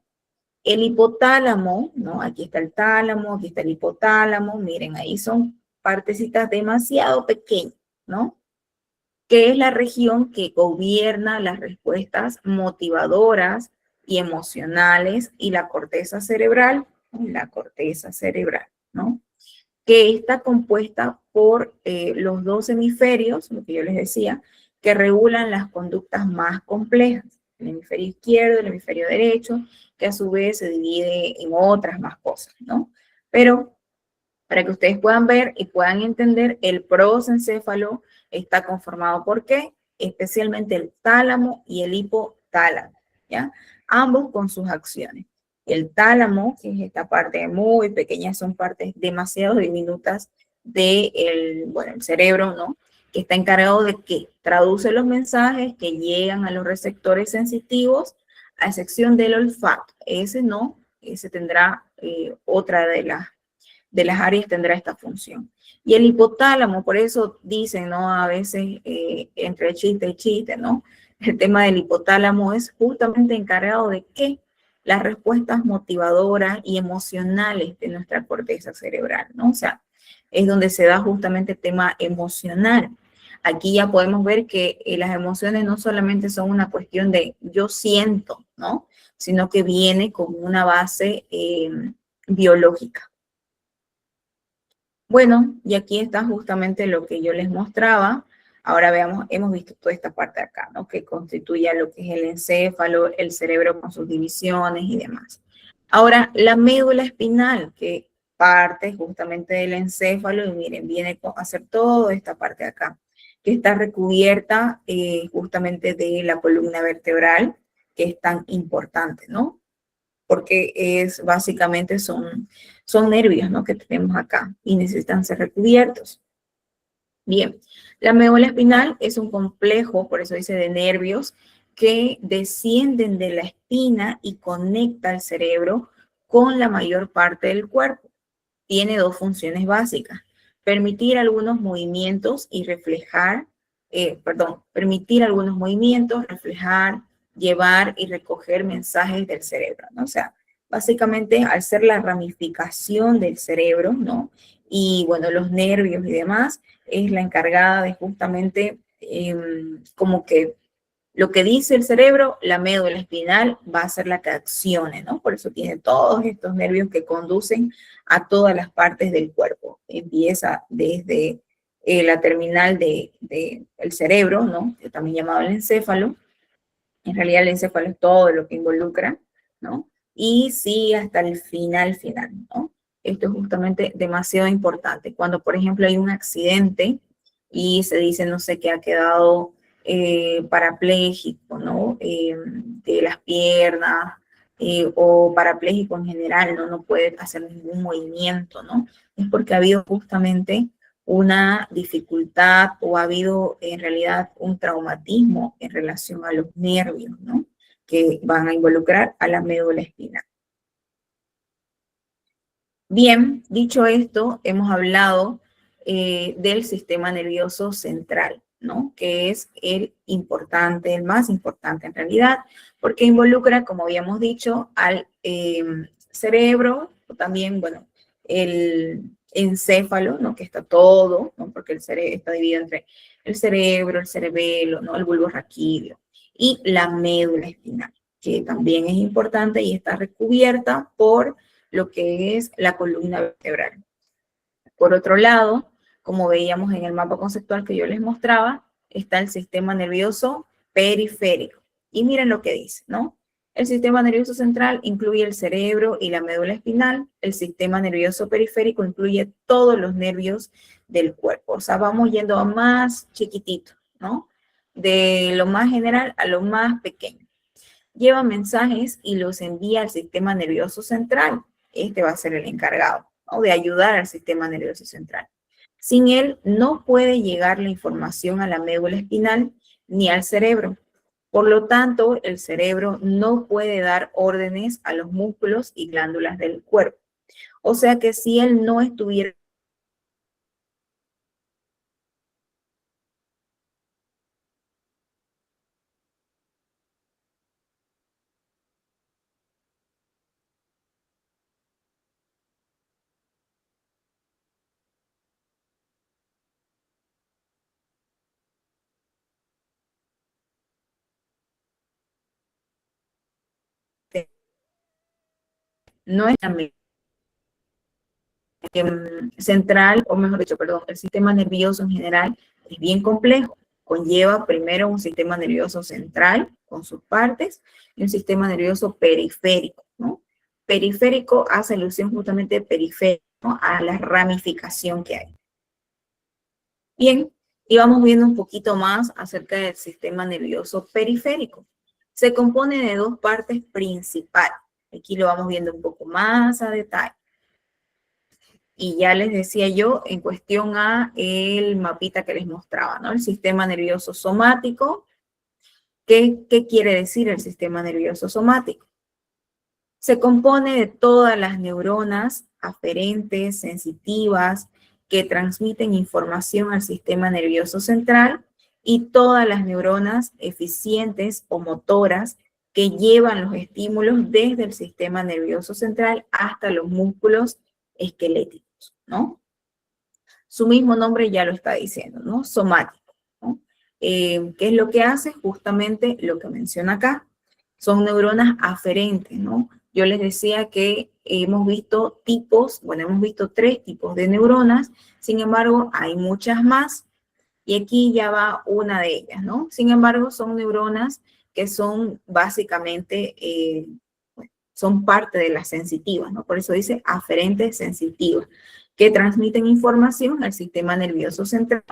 El hipotálamo, ¿no? Aquí está el tálamo, aquí está el hipotálamo. Miren, ahí son partecitas demasiado pequeñas, ¿no? Que es la región que gobierna las respuestas motivadoras y emocionales y la corteza cerebral, ¿no? Que está compuesta por los dos hemisferios, lo que yo les decía, que regulan las conductas más complejas, el hemisferio izquierdo, el hemisferio derecho, que a su vez se divide en otras más cosas, ¿no? Pero para que ustedes puedan ver y puedan entender, el prosencéfalo está conformado por qué, especialmente el tálamo y el hipotálamo, ¿ya? Ambos con sus acciones. El tálamo, que es esta parte muy pequeña, son partes demasiado diminutas del, bueno, el cerebro, ¿no? Que está encargado de que traduce los mensajes que llegan a los receptores sensitivos, a excepción del olfato. Ese no, ese tendrá otra de las áreas tendrá esta función. Y el hipotálamo, por eso dicen, ¿no? A veces entre chiste y chiste, ¿no? El tema del hipotálamo es justamente encargado de que las respuestas motivadoras y emocionales de nuestra corteza cerebral, ¿no? O sea, es donde se da justamente el tema emocional. Aquí ya podemos ver que las emociones no solamente son una cuestión de yo siento, ¿no? Sino que viene con una base biológica. Bueno, y aquí está justamente lo que yo les mostraba. Ahora veamos, hemos visto toda esta parte de acá, ¿no? Que constituye lo que es el encéfalo, el cerebro con sus divisiones y demás. Ahora, la médula espinal, que parte justamente del encéfalo, y miren, viene a hacer toda esta parte de acá, que está recubierta justamente de la columna vertebral, que es tan importante, ¿no? Porque es básicamente son nervios, ¿no? Que tenemos acá y necesitan ser recubiertos. Bien, la médula espinal es un complejo, por eso dice de nervios, que descienden de la espina y conecta al cerebro con la mayor parte del cuerpo. Tiene dos funciones básicas: permitir algunos movimientos y reflejar, permitir algunos movimientos, reflejar, llevar y recoger mensajes del cerebro, ¿no? O sea, básicamente al ser la ramificación del cerebro, ¿no? Y bueno, los nervios y demás, es la encargada de justamente como que lo que dice el cerebro, la médula espinal va a ser la que accione, ¿no? Por eso tiene todos estos nervios que conducen a todas las partes del cuerpo. Empieza desde la terminal del cerebro, ¿no? También llamado el encéfalo. En realidad el encéfalo es todo lo que involucra, ¿no? Y sí, hasta el final, ¿no? Esto es justamente demasiado importante. Cuando, por ejemplo, hay un accidente y se dice, no sé, que ha quedado parapléjico, ¿no? De las piernas o parapléjico en general, ¿no? No puede hacer ningún movimiento, ¿no? Es porque ha habido justamente una dificultad o ha habido en realidad un traumatismo en relación a los nervios, ¿no? Que van a involucrar a la médula espinal. Bien, dicho esto, hemos hablado del sistema nervioso central, ¿no? Que es el importante, el más importante en realidad, porque involucra, como habíamos dicho, al cerebro, o también, bueno, el encéfalo, ¿no? Que está todo, ¿no? Porque el cerebro está dividido entre el cerebro, el cerebelo, ¿no? El bulbo raquídeo y la médula espinal, que también es importante y está recubierta por lo que es la columna vertebral. Por otro lado, como veíamos en el mapa conceptual que yo les mostraba, está el sistema nervioso periférico. Y miren lo que dice, ¿no? El sistema nervioso central incluye el cerebro y la médula espinal. El sistema nervioso periférico incluye todos los nervios del cuerpo. O sea, vamos yendo a más chiquitito, ¿no? De lo más general a lo más pequeño. Lleva mensajes y los envía al sistema nervioso central. Este va a ser el encargado, ¿no?, de ayudar al sistema nervioso central. Sin él, no puede llegar la información a la médula espinal ni al cerebro. Por lo tanto, el cerebro no puede dar órdenes a los músculos y glándulas del cuerpo. O sea que si él no estuviera no es la central, o mejor dicho, perdón, el sistema nervioso en general es bien complejo. Conlleva primero un sistema nervioso central con sus partes y un sistema nervioso periférico, ¿no? Periférico hace alusión justamente periférico, ¿no?, a la ramificación que hay. Bien, y vamos viendo un poquito más acerca del sistema nervioso periférico. Se compone de dos partes principales. Aquí lo vamos viendo un poco más a detalle. Y ya les decía yo en cuestión a el mapita que les mostraba, ¿no? El sistema nervioso somático. ¿Qué quiere decir el sistema nervioso somático? Se compone de todas las neuronas aferentes, sensitivas, que transmiten información al sistema nervioso central y todas las neuronas eficientes o motoras que llevan los estímulos desde el sistema nervioso central hasta los músculos esqueléticos, ¿no? Su mismo nombre ya lo está diciendo, ¿no? Somático, ¿no? ¿Qué es lo que hace? Justamente lo que menciona acá. Son neuronas aferentes, ¿no? Yo les decía que hemos visto tipos, bueno, hemos visto 3 tipos de neuronas, sin embargo, hay muchas más, y aquí ya va una de ellas, ¿no? Sin embargo, son neuronas que son básicamente, son parte de las sensitivas, ¿no? Por eso dice aferentes sensitivas, que transmiten información al sistema nervioso central,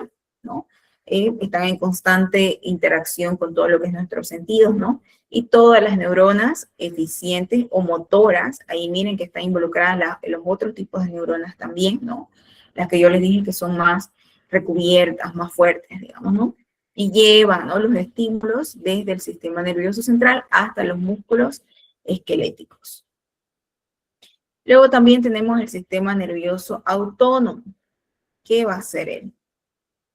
¿no? Están en constante interacción con todo lo que es nuestros sentidos, ¿no? Y todas las neuronas eficientes o motoras, ahí miren que están involucradas los otros tipos de neuronas también, ¿no? Las que yo les dije que son más recubiertas, más fuertes, digamos, ¿no? Y llevan, ¿no?, los estímulos desde el sistema nervioso central hasta los músculos esqueléticos. Luego también tenemos el sistema nervioso autónomo. ¿Qué va a hacer él?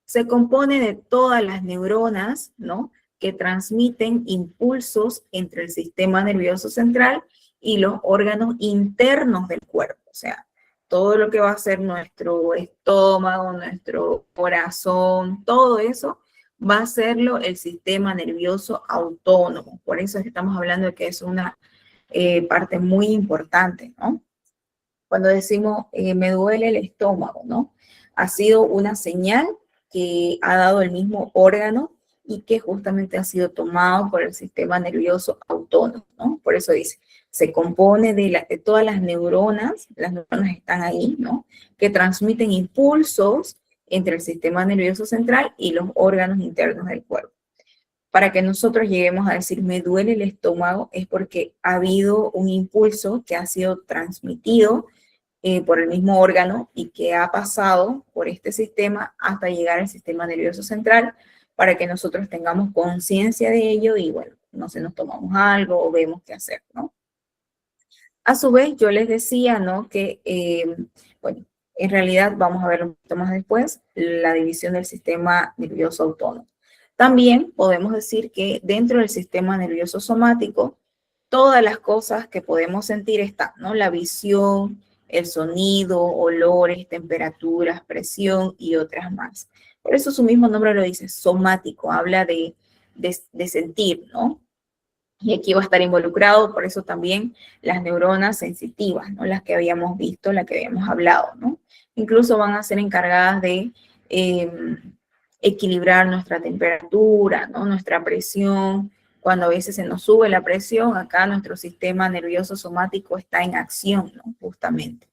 Se compone de todas las neuronas, ¿no?, que transmiten impulsos entre el sistema nervioso central y los órganos internos del cuerpo. O sea, todo lo que va a ser nuestro estómago, nuestro corazón, todo eso va a hacerlo el sistema nervioso autónomo. Por eso es que estamos hablando de que es una parte muy importante, ¿no? Cuando decimos me duele el estómago, ¿no? Ha sido una señal que ha dado el mismo órgano y que justamente ha sido tomado por el sistema nervioso autónomo, ¿no? Por eso dice, se compone de todas las neuronas están ahí, ¿no?, que transmiten impulsos entre el sistema nervioso central y los órganos internos del cuerpo. Para que nosotros lleguemos a decir me duele el estómago es porque ha habido un impulso que ha sido transmitido por el mismo órgano y que ha pasado por este sistema hasta llegar al sistema nervioso central para que nosotros tengamos conciencia de ello y, bueno, no sé, nos tomamos algo o vemos qué hacer, ¿no? A su vez, yo les decía, ¿no?, que, bueno, en realidad vamos a ver un poquito más después la división del sistema nervioso autónomo. También podemos decir que dentro del sistema nervioso somático, todas las cosas que podemos sentir están, ¿no? La visión, el sonido, olores, temperaturas, presión y otras más. Por eso su mismo nombre lo dice, somático, habla de sentir, ¿no? Y aquí va a estar involucrado, por eso también las neuronas sensitivas, ¿no?, las que habíamos visto, las que habíamos hablado, ¿no? Incluso van a ser encargadas de equilibrar nuestra temperatura, ¿no? Nuestra presión. Cuando a veces se nos sube la presión, acá nuestro sistema nervioso somático está en acción, ¿no? Justamente.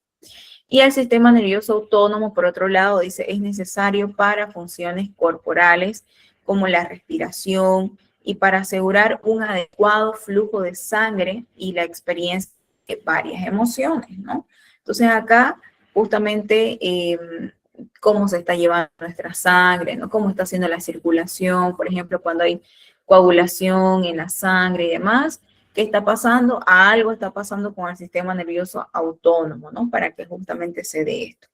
Y el sistema nervioso autónomo, por otro lado, dice, es necesario para funciones corporales como la respiración y para asegurar un adecuado flujo de sangre y la experiencia de varias emociones, ¿no? Entonces acá, justamente, cómo se está llevando nuestra sangre, ¿no? Cómo está haciendo la circulación, por ejemplo, cuando hay coagulación en la sangre y demás. ¿Qué está pasando? Algo está pasando con el sistema nervioso autónomo, ¿no? Para que justamente se dé esto.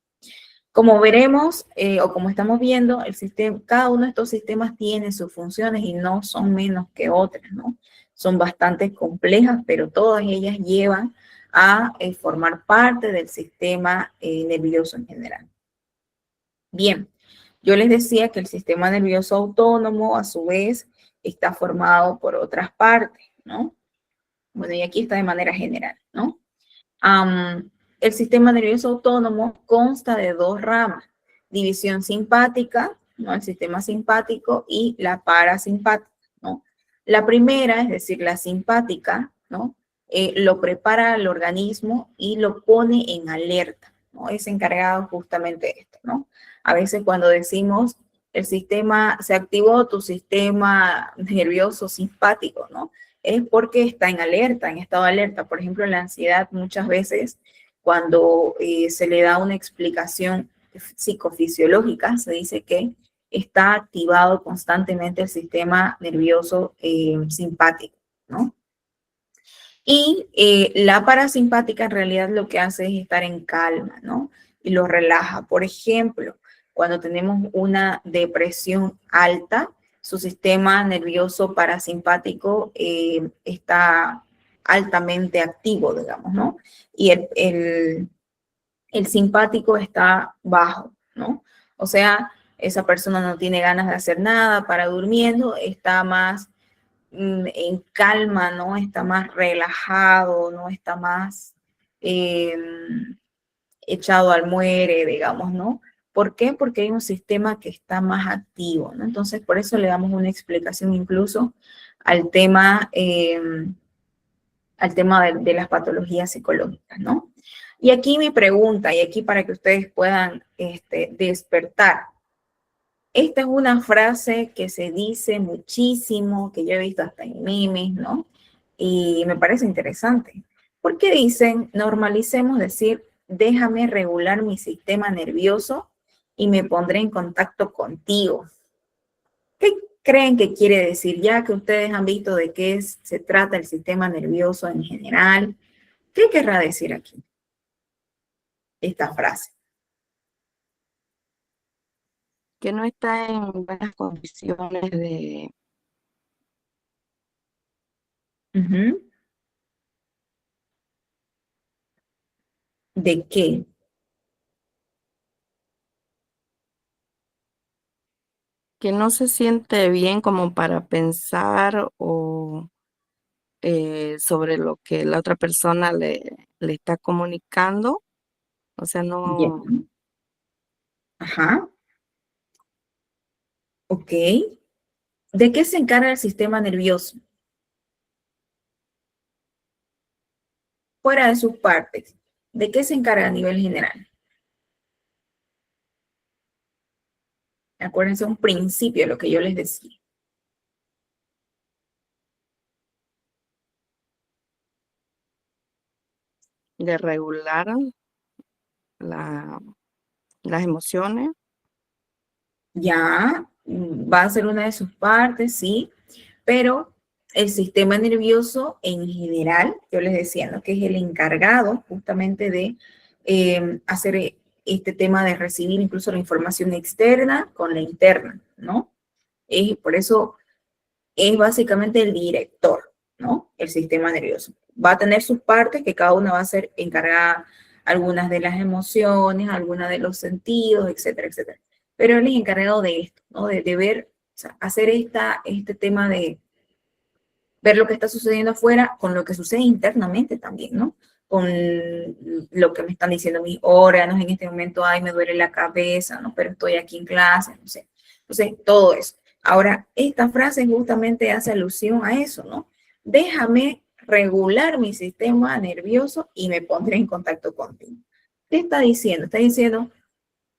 Como veremos, o como estamos viendo, el sistema, cada uno de estos sistemas tiene sus funciones y no son menos que otras, ¿no? Son bastante complejas, pero todas ellas llevan a formar parte del sistema nervioso en general. Bien, yo les decía que el sistema nervioso autónomo, a su vez, está formado por otras partes, ¿no? Bueno, y aquí está de manera general, ¿no? El sistema nervioso autónomo consta de dos ramas, división simpática, ¿no? El sistema simpático y la parasimpática, ¿no? La primera, es decir, la simpática, ¿no? Lo prepara el organismo y lo pone en alerta, ¿no? Es encargado justamente de esto, ¿no? A veces cuando decimos el sistema, se activó tu sistema nervioso simpático, ¿no? Es porque está en alerta, en estado de alerta. Por ejemplo, la ansiedad muchas veces, cuando se le da una explicación psicofisiológica, se dice que está activado constantemente el sistema nervioso simpático, ¿no? Y la parasimpática en realidad lo que hace es estar en calma, ¿no? Y lo relaja. Por ejemplo, cuando tenemos una depresión alta, su sistema nervioso parasimpático está altamente activo, digamos, ¿no? Y el simpático está bajo, ¿no? O sea, esa persona no tiene ganas de hacer nada para durmiendo, está más en calma, ¿no? Está más relajado, ¿no? Está más echado al muere, digamos, ¿no? ¿Por qué? Porque hay un sistema que está más activo, ¿no? Entonces, por eso le damos una explicación incluso al tema, de las patologías psicológicas, ¿no? Y aquí mi pregunta, y aquí para que ustedes puedan despertar. Esta es una frase que se dice muchísimo, que yo he visto hasta en memes, ¿no? Y me parece interesante. ¿Por qué dicen, normalicemos decir, déjame regular mi sistema nervioso y me pondré en contacto contigo? ¿Qué creen que quiere decir? Ya que ustedes han visto de qué se trata el sistema nervioso en general, ¿qué querrá decir aquí esta frase? Que no está en buenas condiciones Ujú. ¿De qué? que no se siente bien como para pensar o sobre lo que la otra persona le está comunicando. O sea, no, Bien. Ajá. Ok. ¿De qué se encarga el sistema nervioso? Fuera de sus partes. ¿De qué se encarga a nivel general? Acuérdense un principio de lo que yo les decía. de regular la- las emociones. Ya, va a ser una de sus partes, sí, pero el sistema nervioso en general, yo les decía, ¿no? Que es el encargado justamente de hacer este tema de recibir incluso la información externa con la interna, ¿no? Por eso es básicamente el director, ¿no? El sistema nervioso. Va a tener sus partes que cada una va a ser encargada, algunas de las emociones, algunas de los sentidos, etcétera, etcétera. Pero él es encargado de esto, ¿no? De ver, o sea, hacer este tema de ver lo que está sucediendo afuera con lo que sucede internamente también, ¿no? Con lo que me están diciendo mis órganos en este momento, ay, me duele la cabeza, ¿no? Pero estoy aquí en clase, no sé. Entonces, todo eso. Ahora, esta frase justamente hace alusión a eso, ¿no? Déjame regular mi sistema nervioso y me pondré en contacto contigo. ¿Qué está diciendo? Está diciendo,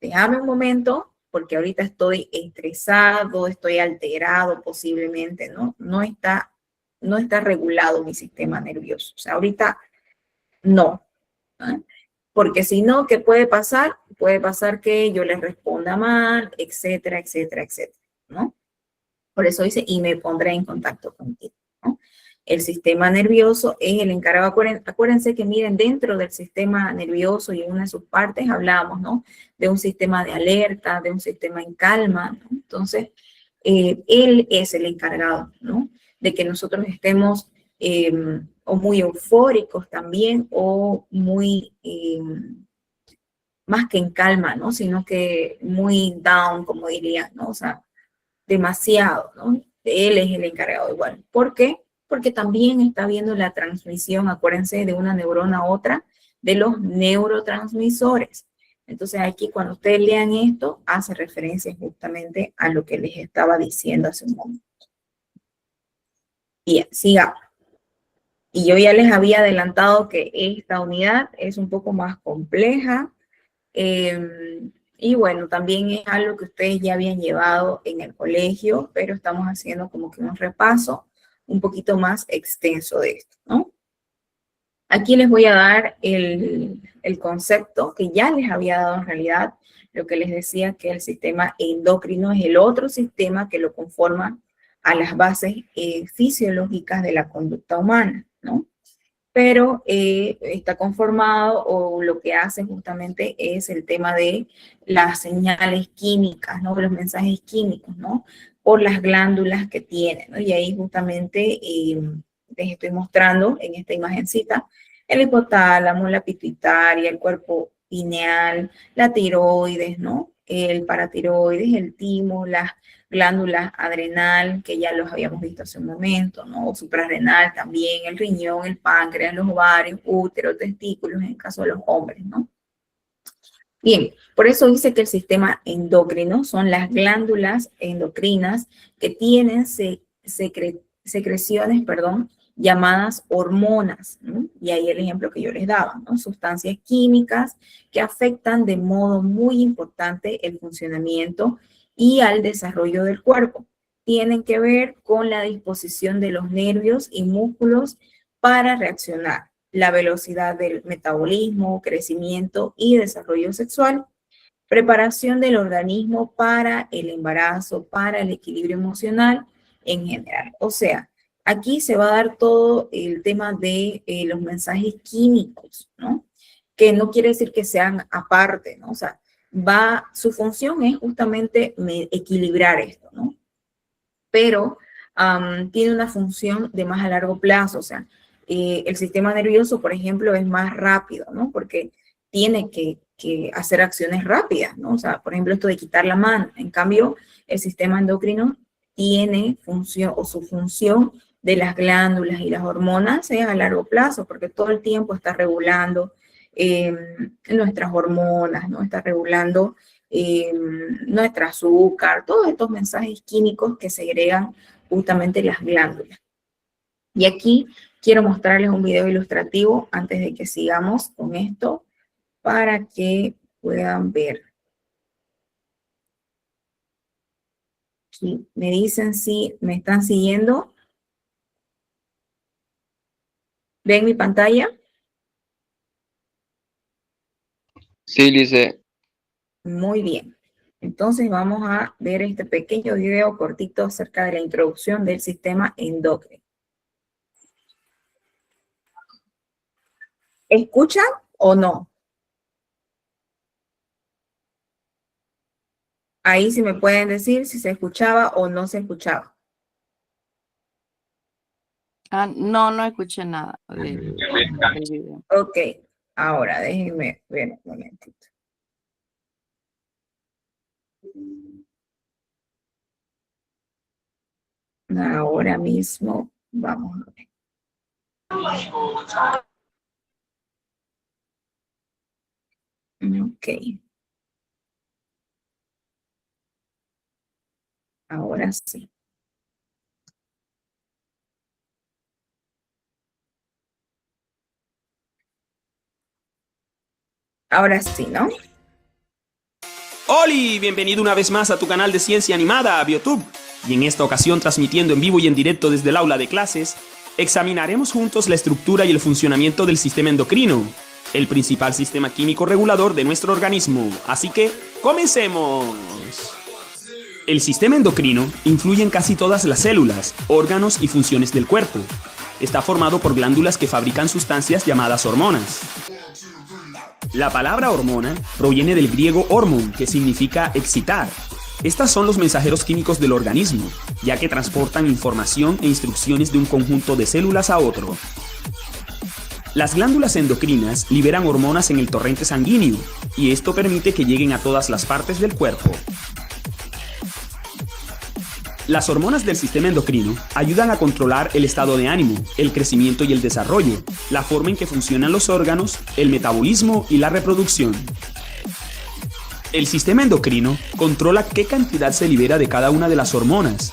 déjame un momento, porque ahorita estoy estresado, estoy alterado posiblemente, ¿no? No está regulado mi sistema nervioso. O sea, ahorita no. ¿Ah? Porque si no, ¿qué puede pasar? Puede pasar que yo les responda mal, etcétera, etcétera, etcétera, ¿no? Por eso dice, y me pondré en contacto contigo, ¿no? El sistema nervioso es el encargado. Acuérdense que miren, dentro del sistema nervioso y en una de sus partes hablamos, ¿no? De un sistema de alerta, de un sistema en calma, ¿no? Entonces, él es el encargado, ¿no? De que nosotros estemos o muy eufóricos también o muy, más que en calma, ¿no? Sino que muy down, como diría, ¿no? O sea, demasiado, ¿no? Él es el encargado igual. ¿Por qué? Porque también está viendo la transmisión, acuérdense, de una neurona a otra, de los neurotransmisores. Entonces aquí cuando ustedes lean esto, hace referencia justamente a lo que les estaba diciendo hace un momento. Bien, sigamos. Y yo ya les había adelantado que esta unidad es un poco más compleja. Y bueno, también es algo que ustedes ya habían llevado en el colegio, pero estamos haciendo como que un repaso un poquito más extenso de esto, ¿no? Aquí les voy a dar el concepto que ya les había dado en realidad, lo que les decía que el sistema endocrino es el otro sistema que lo conforma a las bases fisiológicas de la conducta humana, ¿no? Pero está conformado o lo que hace justamente es el tema de las señales químicas, ¿no? Los mensajes químicos, ¿no? Por las glándulas que tiene, ¿no? Y ahí justamente les estoy mostrando en esta imagencita el hipotálamo, la pituitaria, el cuerpo pineal, la tiroides, ¿no? El paratiroides, el timo, las glándulas adrenal, que ya los habíamos visto hace un momento, ¿no? O suprarrenal también, el riñón, el páncreas, los ovarios, útero, testículos, en el caso de los hombres, ¿no? Bien, por eso dice que el sistema endocrino son las glándulas endocrinas que tienen secreciones, perdón, llamadas hormonas, ¿no? Y ahí el ejemplo que yo les daba, ¿no? Sustancias químicas que afectan de modo muy importante el funcionamiento y al desarrollo del cuerpo. Tienen que ver con la disposición de los nervios y músculos para reaccionar, la velocidad del metabolismo, crecimiento y desarrollo sexual, preparación del organismo para el embarazo, para el equilibrio emocional en general. O sea, aquí se va a dar todo el tema de los mensajes químicos, ¿no? Que no quiere decir que sean aparte, ¿no? O sea, su función es justamente equilibrar esto, ¿no? Pero tiene una función de más a largo plazo, o sea, el sistema nervioso, por ejemplo, es más rápido, ¿no? Porque tiene que hacer acciones rápidas, ¿no? O sea, por ejemplo, esto de quitar la mano. En cambio, el sistema endocrino tiene función o su función de las glándulas y las hormonas es a largo plazo, porque todo el tiempo está regulando nuestras hormonas, ¿no? Está regulando nuestro azúcar, todos estos mensajes químicos que segregan justamente las glándulas. Y aquí quiero mostrarles un video ilustrativo antes de que sigamos con esto para que puedan ver. Aquí me dicen si me están siguiendo. ¿Ven mi pantalla? Sí, Lice. Muy bien. Entonces vamos a ver este pequeño video cortito acerca de la introducción del sistema endocrino. ¿Escuchan o no? Ahí sí me pueden decir si se escuchaba o no se escuchaba. No, no escuché nada del video. Ok, ahora déjenme ver un momentito. Ahora mismo vamos a ver. Ok. Ahora sí. Ahora sí, ¿no? ¡Holi! Bienvenido una vez más a tu canal de ciencia animada, BioTube. Y en esta ocasión, transmitiendo en vivo y en directo desde el aula de clases, examinaremos juntos la estructura y el funcionamiento del sistema endocrino, el principal sistema químico regulador de nuestro organismo. Así que, ¡comencemos! El sistema endocrino influye en casi todas las células, órganos y funciones del cuerpo. Está formado por glándulas que fabrican sustancias llamadas hormonas. La palabra hormona proviene del griego hormon, que significa excitar. Estas son los mensajeros químicos del organismo, ya que transportan información e instrucciones de un conjunto de células a otro. Las glándulas endocrinas liberan hormonas en el torrente sanguíneo, y esto permite que lleguen a todas las partes del cuerpo. Las hormonas del sistema endocrino ayudan a controlar el estado de ánimo, el crecimiento y el desarrollo, la forma en que funcionan los órganos, el metabolismo y la reproducción. El sistema endocrino controla qué cantidad se libera de cada una de las hormonas.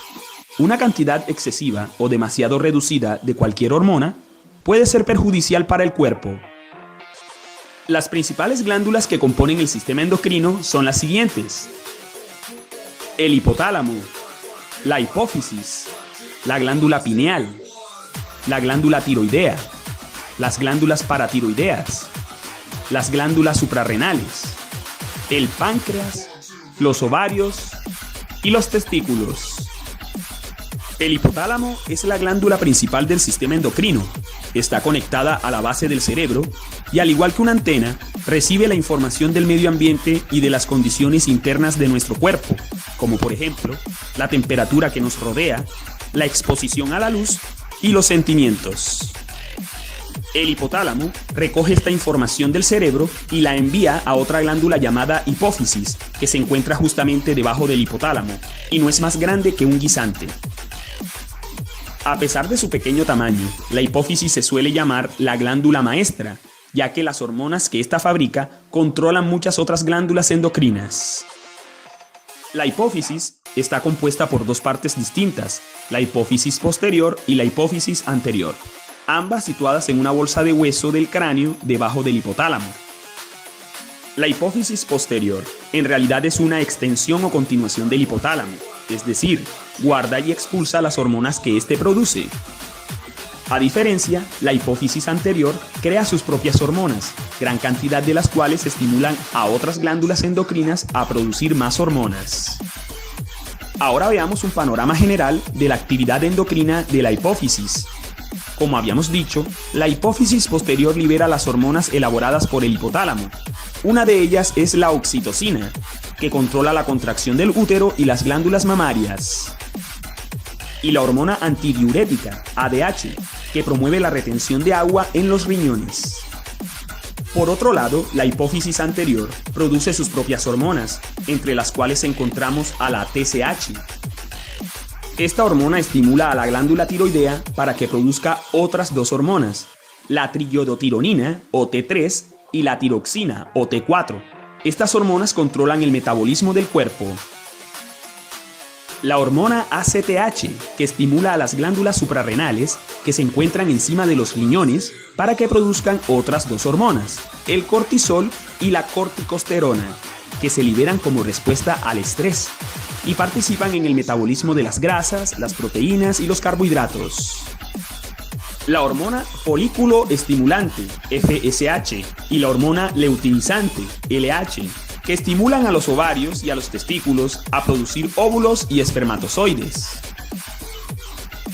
Una cantidad excesiva o demasiado reducida de cualquier hormona puede ser perjudicial para el cuerpo. Las principales glándulas que componen el sistema endocrino son las siguientes: el hipotálamo, la hipófisis, la glándula pineal, la glándula tiroidea, las glándulas paratiroideas, las glándulas suprarrenales, el páncreas, los ovarios y los testículos. El hipotálamo es la glándula principal del sistema endocrino. Está conectada a la base del cerebro y, al igual que una antena, recibe la información del medio ambiente y de las condiciones internas de nuestro cuerpo, como por ejemplo, la temperatura que nos rodea, la exposición a la luz y los sentimientos. El hipotálamo recoge esta información del cerebro y la envía a otra glándula llamada hipófisis, que se encuentra justamente debajo del hipotálamo y no es más grande que un guisante. A pesar de su pequeño tamaño, la hipófisis se suele llamar la glándula maestra, ya que las hormonas que ésta fabrica controlan muchas otras glándulas endocrinas. La hipófisis está compuesta por dos partes distintas, la hipófisis posterior y la hipófisis anterior, ambas situadas en una bolsa de hueso del cráneo debajo del hipotálamo. La hipófisis posterior en realidad es una extensión o continuación del hipotálamo, es decir, guarda y expulsa las hormonas que éste produce. A diferencia, la hipófisis anterior crea sus propias hormonas, gran cantidad de las cuales estimulan a otras glándulas endocrinas a producir más hormonas. Ahora veamos un panorama general de la actividad endocrina de la hipófisis. Como habíamos dicho, la hipófisis posterior libera las hormonas elaboradas por el hipotálamo. Una de ellas es la oxitocina, que controla la contracción del útero y las glándulas mamarias. Y la hormona antidiurética, ADH, que promueve la retención de agua en los riñones. Por otro lado, la hipófisis anterior produce sus propias hormonas, entre las cuales encontramos a la TSH. Esta hormona estimula a la glándula tiroidea para que produzca otras dos hormonas, la triiodotironina, o T3, y la tiroxina, o T4. Estas hormonas controlan el metabolismo del cuerpo. La hormona ACTH, que estimula a las glándulas suprarrenales, que se encuentran encima de los riñones, para que produzcan otras dos hormonas, el cortisol y la corticosterona, que se liberan como respuesta al estrés, y participan en el metabolismo de las grasas, las proteínas y los carbohidratos. La hormona folículo estimulante, FSH, y la hormona leutinizante, LH, que estimulan a los ovarios y a los testículos a producir óvulos y espermatozoides.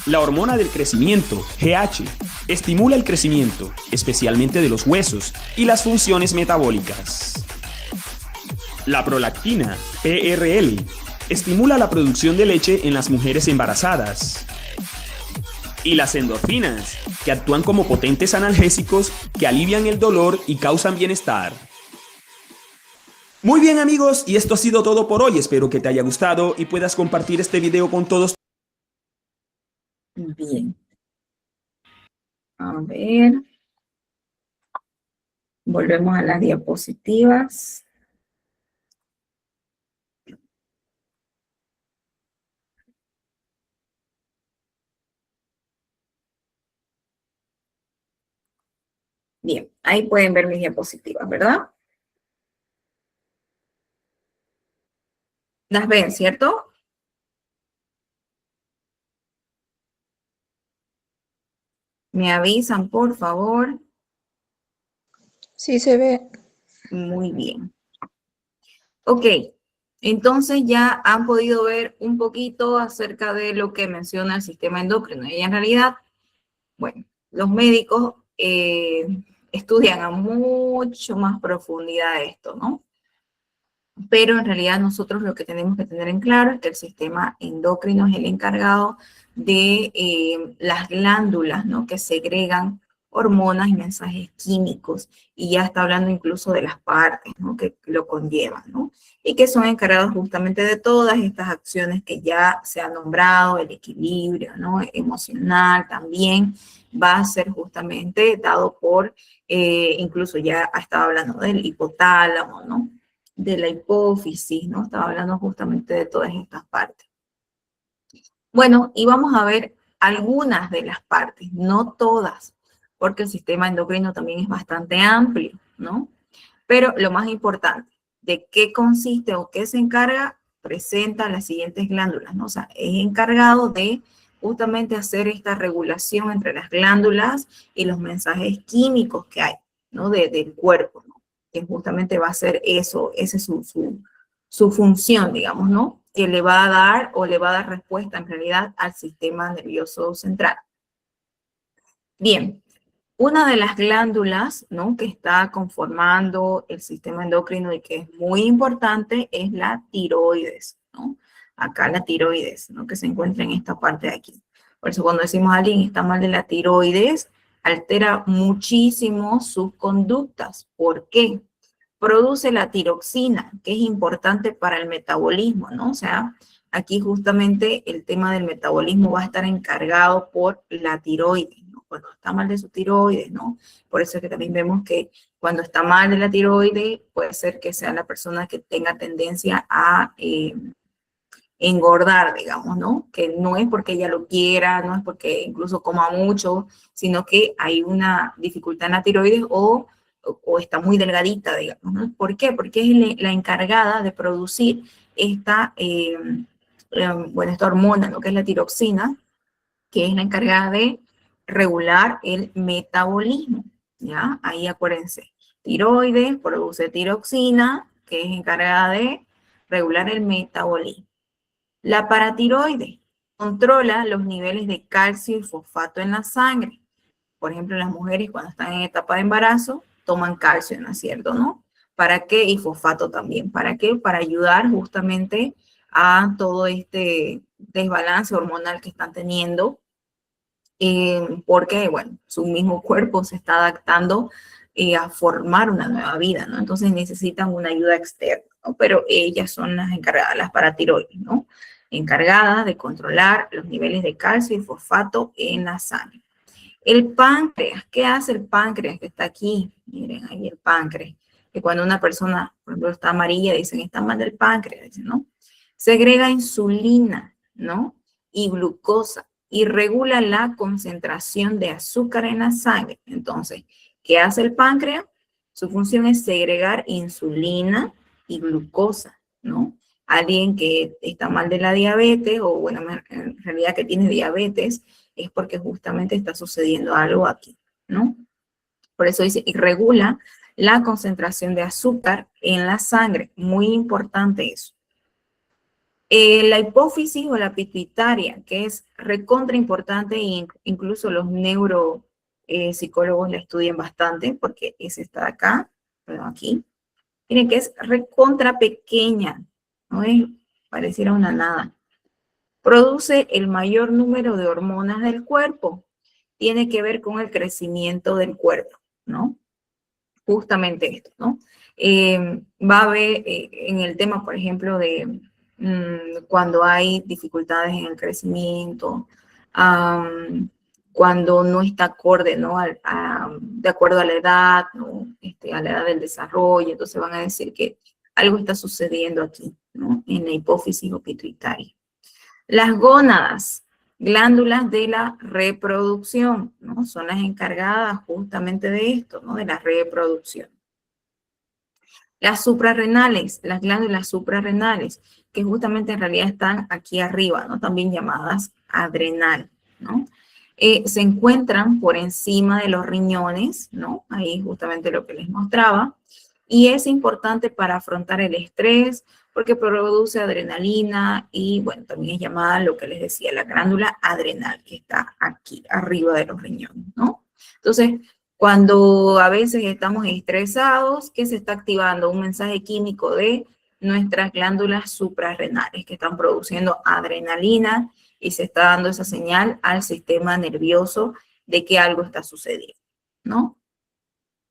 La hormona del crecimiento, GH, estimula el crecimiento, especialmente de los huesos, y las funciones metabólicas. La prolactina, PRL, estimula la producción de leche en las mujeres embarazadas. Y las endorfinas, que actúan como potentes analgésicos que alivian el dolor y causan bienestar. Muy bien, amigos, y esto ha sido todo por hoy. Espero que te haya gustado y puedas compartir este video con todos. Bien. A ver. Volvemos a las diapositivas. Bien, ahí pueden ver mis diapositivas, ¿verdad? ¿Las ven, cierto? Me avisan, por favor. Sí se ve. Muy bien. Ok, entonces ya han podido ver un poquito acerca de lo que menciona el sistema endocrino. Y en realidad, bueno, los médicos estudian a mucho más profundidad esto, ¿no? Pero en realidad nosotros lo que tenemos que tener en claro es que el sistema endocrino es el encargado de las glándulas, ¿no? Que segregan hormonas y mensajes químicos, y ya está hablando incluso de las partes, ¿no? Que lo conllevan, ¿no? Y que son encargados justamente de todas estas acciones que ya se han nombrado, el equilibrio, ¿no? Emocional también va a ser justamente dado por, incluso ya estaba hablando del hipotálamo, ¿no? De la hipófisis, ¿no? Estaba hablando justamente de todas estas partes. Bueno, y vamos a ver algunas de las partes, no todas, porque el sistema endocrino también es bastante amplio, ¿no? Pero lo más importante, ¿de qué consiste o qué se encarga? Presenta las siguientes glándulas, ¿no? O sea, es encargado de justamente hacer esta regulación entre las glándulas y los mensajes químicos que hay, ¿no? Del cuerpo, ¿no? Que justamente va a ser eso, esa es su función, digamos, ¿no? Que le va a dar o le va a dar respuesta en realidad al sistema nervioso central. Bien, una de las glándulas, ¿no? Que está conformando el sistema endocrino y que es muy importante es la tiroides, ¿no? Acá la tiroides, ¿no? Que se encuentra en esta parte de aquí. Por eso cuando decimos a alguien está mal de la tiroides, altera muchísimo sus conductas. ¿Por qué? Produce la tiroxina, que es importante para el metabolismo, ¿no? O sea, aquí justamente el tema del metabolismo va a estar encargado por la tiroides, ¿no? Cuando está mal de su tiroides, ¿no? Por eso es que también vemos que cuando está mal de la tiroides, puede ser que sea la persona que tenga tendencia a engordar, digamos, ¿no? Que no es porque ella lo quiera, no es porque incluso coma mucho, sino que hay una dificultad en la tiroides o está muy delgadita, digamos, ¿no? ¿Por qué? Porque es la encargada de producir esta, bueno, esta hormona, ¿no? Que es la tiroxina, que es la encargada de regular el metabolismo, ¿ya? Ahí acuérdense, tiroides produce tiroxina, que es encargada de regular el metabolismo. La paratiroide controla los niveles de calcio y fosfato en la sangre. Por ejemplo, las mujeres cuando están en etapa de embarazo toman calcio, ¿no es cierto? ¿No? ¿Para qué? Y fosfato también. ¿Para qué? Para ayudar justamente a todo este desbalance hormonal que están teniendo, porque, bueno, su mismo cuerpo se está adaptando a formar una nueva vida, ¿no? Entonces necesitan una ayuda externa, ¿no? Pero ellas son las encargadas, las paratiroides, ¿no? Encargadas de controlar los niveles de calcio y fosfato en la sangre. El páncreas, ¿qué hace el páncreas que está aquí? Miren, ahí el páncreas, que cuando una persona, por ejemplo, está amarilla, dicen, está mal del páncreas, dicen, ¿no? Segrega insulina, ¿no? Y glucosa, y regula la concentración de azúcar en la sangre. Entonces, ¿qué hace el páncreas? Su función es segregar insulina y glucosa, ¿no? Alguien que está mal de la diabetes, o bueno, en realidad que tiene diabetes, es porque justamente está sucediendo algo aquí, ¿no? Por eso dice, y regula la concentración de azúcar en la sangre. Muy importante eso. La hipófisis o la pituitaria, que es recontra importante e incluso los neuropsicólogos la estudian bastante, porque ese está acá, pero aquí. Miren que es recontra pequeña, ¿no es? Pareciera una nada. Produce el mayor número de hormonas del cuerpo. Tiene que ver con el crecimiento del cuerpo, ¿no? Justamente esto, ¿no? Va a haber en el tema, por ejemplo, de cuando hay dificultades en el crecimiento, cuando no está acorde, ¿no? De acuerdo a la edad, ¿no? A la edad del desarrollo, entonces van a decir que algo está sucediendo aquí, ¿no? En la hipófisis o pituitaria. Las gónadas, glándulas de la reproducción, ¿no? Son las encargadas justamente de esto, ¿no? De la reproducción. Las suprarrenales, las glándulas suprarrenales, que justamente en realidad están aquí arriba, ¿no? También llamadas adrenal, ¿no? Se encuentran por encima de los riñones, ¿no? Ahí justamente lo que les mostraba. Y es importante para afrontar el estrés porque produce adrenalina y, bueno, también es llamada lo que les decía, la glándula adrenal, que está aquí, arriba de los riñones, ¿no? Entonces, cuando a veces estamos estresados, ¿qué se está activando? Un mensaje químico de nuestras glándulas suprarrenales que están produciendo adrenalina y se está dando esa señal al sistema nervioso de que algo está sucediendo, ¿no?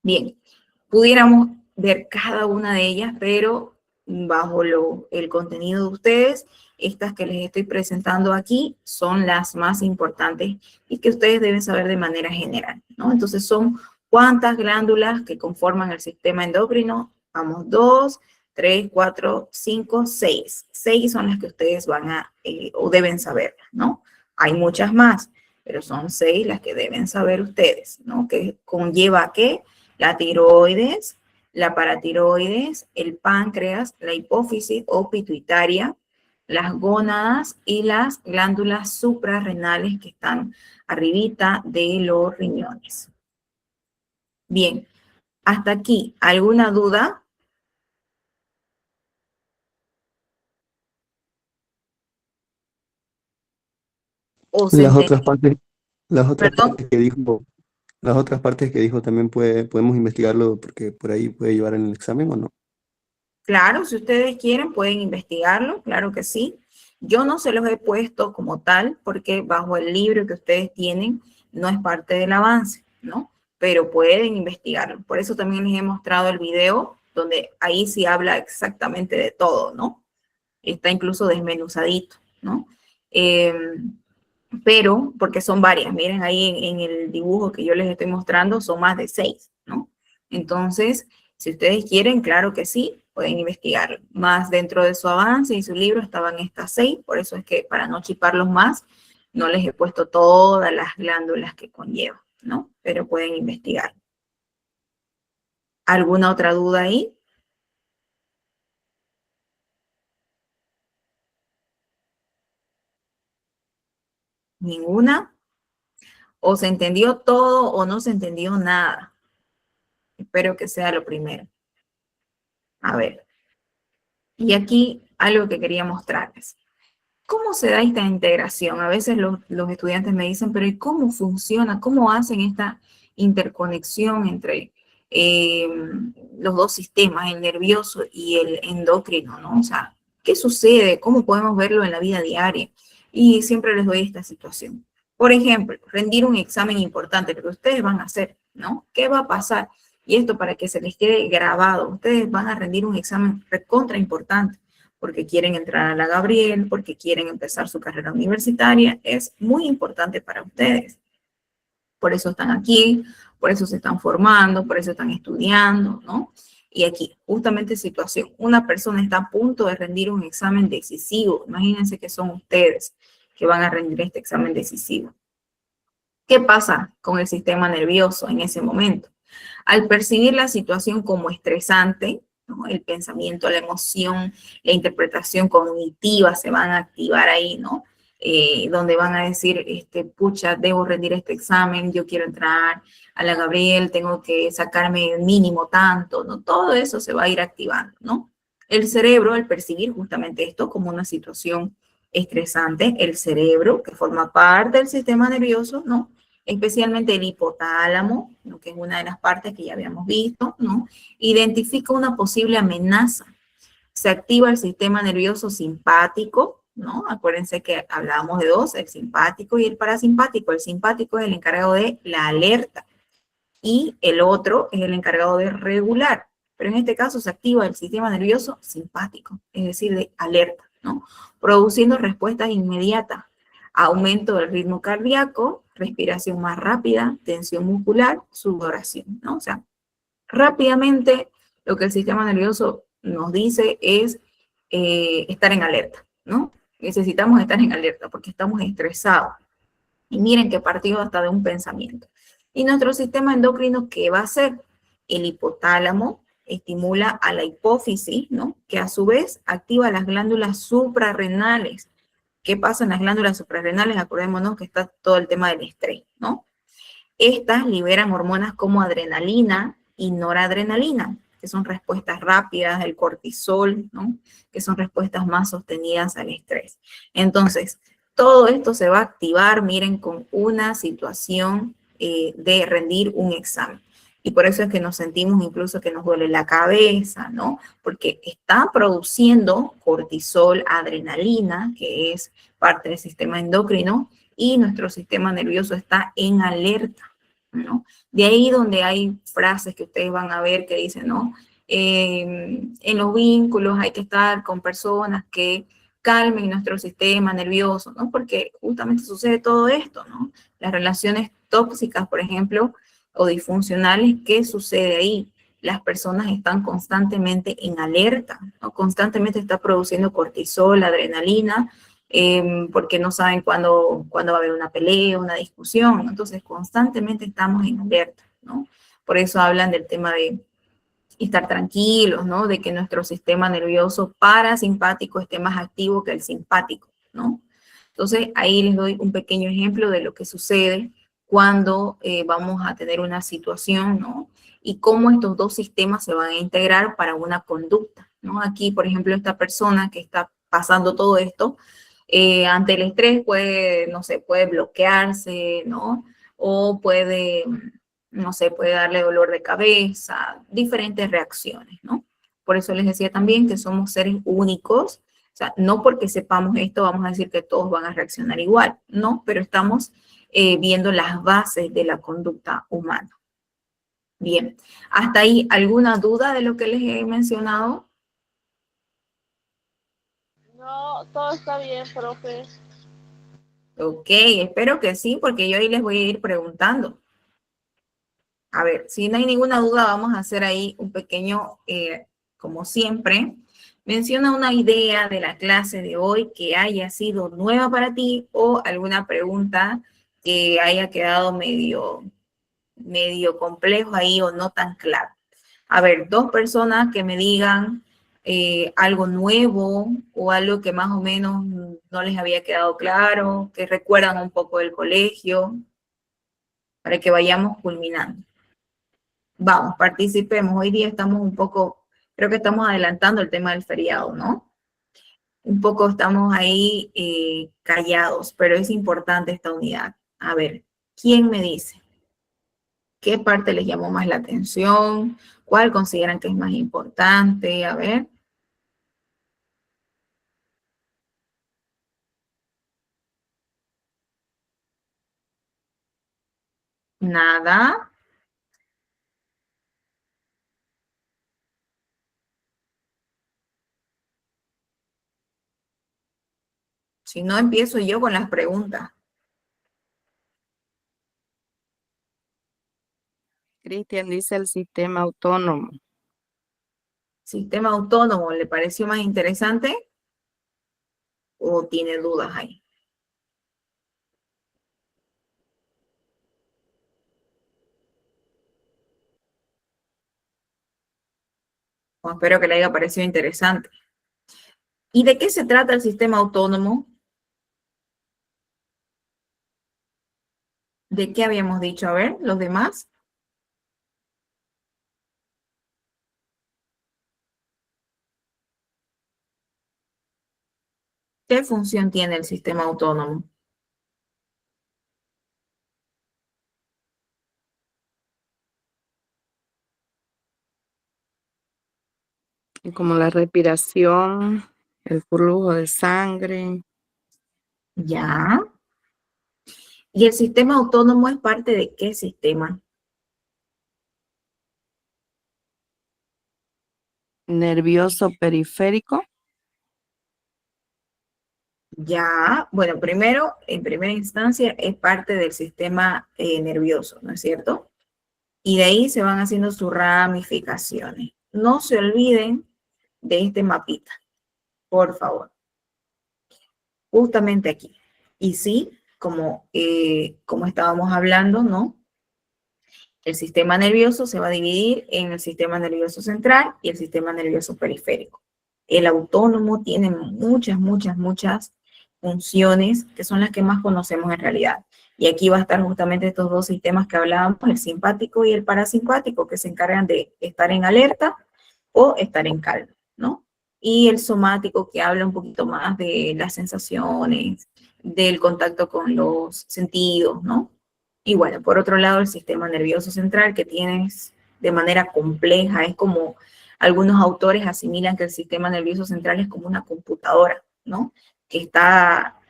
Bien, pudiéramos ver cada una de ellas, pero bajo el contenido de ustedes, estas que les estoy presentando aquí son las más importantes y que ustedes deben saber de manera general, ¿no? Entonces son cuántas glándulas que conforman el sistema endocrino. Vamos, 2, 3, 4, 5, 6. 6 son las que ustedes van a o deben saber, ¿no? Hay muchas más, pero son 6 las que deben saber ustedes, ¿no? Que conlleva a ¿qué? La tiroides, la paratiroides, el páncreas, la hipófisis o pituitaria, las gónadas y las glándulas suprarrenales que están arribita de los riñones. Bien, hasta aquí, ¿alguna duda? ¿O se Las otras entendió? partes, las otras Perdón. partes que dijo, las otras partes que dijo también podemos investigarlo porque por ahí puede llevar en el examen o no. Claro, si ustedes quieren pueden investigarlo, claro que sí. Yo no se los he puesto como tal porque bajo el libro que ustedes tienen no es parte del avance, ¿no? Pero pueden investigarlo. Por eso también les he mostrado el video donde ahí sí habla exactamente de todo, ¿no? Está incluso desmenuzadito, ¿no? Pero, porque son varias, miren ahí en el dibujo que yo les estoy mostrando, son más de 6, ¿no? Entonces, si ustedes quieren, claro que sí, pueden investigar. Más dentro de su avance y su libro estaban estas 6, por eso es que para no chiparlos más, no les he puesto todas las glándulas que conlleva, ¿no? Pero pueden investigar. ¿Alguna otra duda ahí? ¿Ninguna? ¿O se entendió todo o no se entendió nada? Espero que sea lo primero. A ver. Y aquí algo que quería mostrarles. ¿Cómo se da esta integración? A veces los estudiantes me dicen, pero ¿y cómo funciona? ¿Cómo hacen esta interconexión entre los dos sistemas, el nervioso y el endocrino, ¿no? O sea, ¿qué sucede? ¿Cómo podemos verlo en la vida diaria? Y siempre les doy esta situación. Por ejemplo, rendir un examen importante, lo que ustedes van a hacer, ¿no? ¿Qué va a pasar? Y esto para que se les quede grabado. Ustedes van a rendir un examen recontra importante porque quieren entrar a la Gabriel, porque quieren empezar su carrera universitaria. Es muy importante para ustedes. Por eso están aquí, por eso se están formando, por eso están estudiando, ¿no? Y aquí, justamente situación, una persona está a punto de rendir un examen decisivo. Imagínense que son ustedes que van a rendir este examen decisivo. ¿Qué pasa con el sistema nervioso en ese momento? Al percibir la situación como estresante, ¿no? El pensamiento, la emoción, la interpretación cognitiva se van a activar ahí, ¿no? Donde van a decir, pucha, debo rendir este examen, yo quiero entrar a la Gabriel, tengo que sacarme mínimo tanto, ¿no? Todo eso se va a ir activando, ¿no? El cerebro, al percibir justamente esto como una situación estresante, el cerebro, que forma parte del sistema nervioso, ¿no? Especialmente el hipotálamo, ¿no? Que es una de las partes que ya habíamos visto, ¿no? Identifica una posible amenaza. Se activa el sistema nervioso simpático, ¿no? Acuérdense que hablábamos de dos, el simpático y el parasimpático. El simpático es el encargado de la alerta y el otro es el encargado de regular. Pero en este caso se activa el sistema nervioso simpático, es decir, de alerta, ¿no? Produciendo respuestas inmediatas. Aumento del ritmo cardíaco, respiración más rápida, tensión muscular, sudoración, ¿no? O sea, rápidamente lo que el sistema nervioso nos dice es estar en alerta, ¿no? Necesitamos estar en alerta porque estamos estresados. Y miren que partido hasta de un pensamiento. Y nuestro sistema endocrino, ¿qué va a hacer? El hipotálamo estimula a la hipófisis, ¿no? Que a su vez activa las glándulas suprarrenales. ¿Qué pasa en las glándulas suprarrenales? Acordémonos que está todo el tema del estrés, ¿no? Estas liberan hormonas como adrenalina y noradrenalina, que son respuestas rápidas del cortisol, ¿no? Que son respuestas más sostenidas al estrés. Entonces, todo esto se va a activar, miren, con una situación de rendir un examen. Y por eso es que nos sentimos incluso que nos duele la cabeza, ¿no? Porque está produciendo cortisol, adrenalina, que es parte del sistema endocrino, y nuestro sistema nervioso está en alerta, ¿no? De ahí donde hay frases que ustedes van a ver que dicen, ¿no? En los vínculos hay que estar con personas que calmen nuestro sistema nervioso, ¿no? Porque justamente sucede todo esto, ¿no? Las relaciones tóxicas, por ejemplo, o disfuncionales, ¿qué sucede ahí? Las personas están constantemente en alerta, ¿no? Constantemente está produciendo cortisol, adrenalina, porque no saben cuándo va a haber una pelea, una discusión. Entonces, constantemente estamos en alerta, ¿no? Por eso hablan del tema de estar tranquilos, ¿no? De que nuestro sistema nervioso parasimpático esté más activo que el simpático, ¿no? Entonces, ahí les doy un pequeño ejemplo de lo que sucede cuando vamos a tener una situación, ¿no? Y cómo estos dos sistemas se van a integrar para una conducta, ¿no? Aquí, por ejemplo, esta persona que está pasando todo esto, ante el estrés puede, no sé, puede bloquearse, ¿no? O puede, no sé, puede darle dolor de cabeza, diferentes reacciones, ¿no? Por eso les decía también que somos seres únicos, o sea, no porque sepamos esto vamos a decir que todos van a reaccionar igual, no, pero estamos viendo las bases de la conducta humana. Bien, ¿hasta ahí alguna duda de lo que les he mencionado? No, todo está bien, profe. Ok, espero que sí, porque yo ahí les voy a ir preguntando. A ver, si no hay ninguna duda, vamos a hacer ahí un pequeño, como siempre, menciona una idea de la clase de hoy que haya sido nueva para ti o alguna pregunta que haya quedado medio complejo ahí o no tan claro. A ver, dos personas que me digan algo nuevo o algo que más o menos no les había quedado claro, que recuerdan un poco del colegio, para que vayamos culminando. Vamos, participemos. Hoy día estamos un poco, creo que estamos adelantando el tema del feriado, ¿no? Un poco estamos ahí callados, pero es importante esta unidad. A ver, ¿quién me dice? ¿Qué parte les llamó más la atención? ¿Cuál consideran que es más importante? A ver. Nada. Si no, empiezo yo con las preguntas. Cristian dice el sistema autónomo. ¿Sistema autónomo le pareció más interesante? ¿O tiene dudas ahí? Bueno, espero que le haya parecido interesante. ¿Y de qué se trata el sistema autónomo? ¿De qué habíamos dicho? A ver, los demás. ¿Qué función tiene el sistema autónomo? Como la respiración, el flujo de sangre. Ya. ¿Y el sistema autónomo es parte de qué sistema? Nervioso periférico. Ya, bueno, primero, en primera instancia, es parte del sistema nervioso, ¿no es cierto? Y de ahí se van haciendo sus ramificaciones. No se olviden de este mapita, por favor. justamente aquí. Y sí, como estábamos hablando, ¿no? El sistema nervioso se va a dividir en el sistema nervioso central y el sistema nervioso periférico. El autónomo tiene muchas funciones que son las que más conocemos en realidad. Y aquí va a estar justamente estos dos sistemas que hablábamos, el simpático y el parasimpático, que se encargan de estar en alerta o estar en calma, ¿no? Y el somático, que habla un poquito más de las sensaciones, del contacto con los sentidos, ¿no? Y bueno, por otro lado, el sistema nervioso central, que tienes de manera compleja, es como algunos autores asimilan que el sistema nervioso central es como una computadora, ¿no? Que está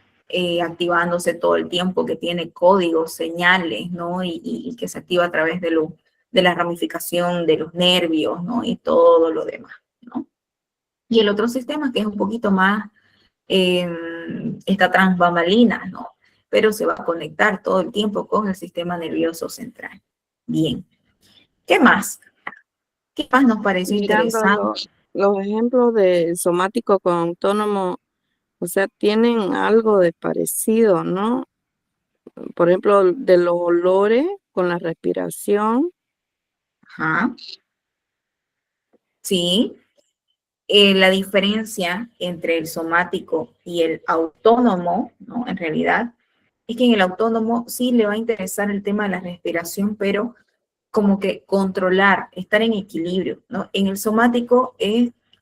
activándose todo el tiempo, que tiene códigos, señales, ¿no? Y que se activa a través de la ramificación de los nervios, ¿no? Y todo lo demás, ¿no? Y el otro sistema, que es un poquito más, está tras bambalinas, ¿no? Pero se va a conectar todo el tiempo con el sistema nervioso central. Bien. ¿Qué más? ¿Qué más nos pareció Mirando interesante? los ejemplos de somático con autónomo, o sea, tienen algo de parecido, ¿no? Por ejemplo, de los olores con la respiración. Ajá. Sí. La diferencia entre el somático y el autónomo, ¿no? En realidad, es que en el autónomo sí le va a interesar el tema de la respiración, pero como que controlar, estar en equilibrio, ¿no? En el somático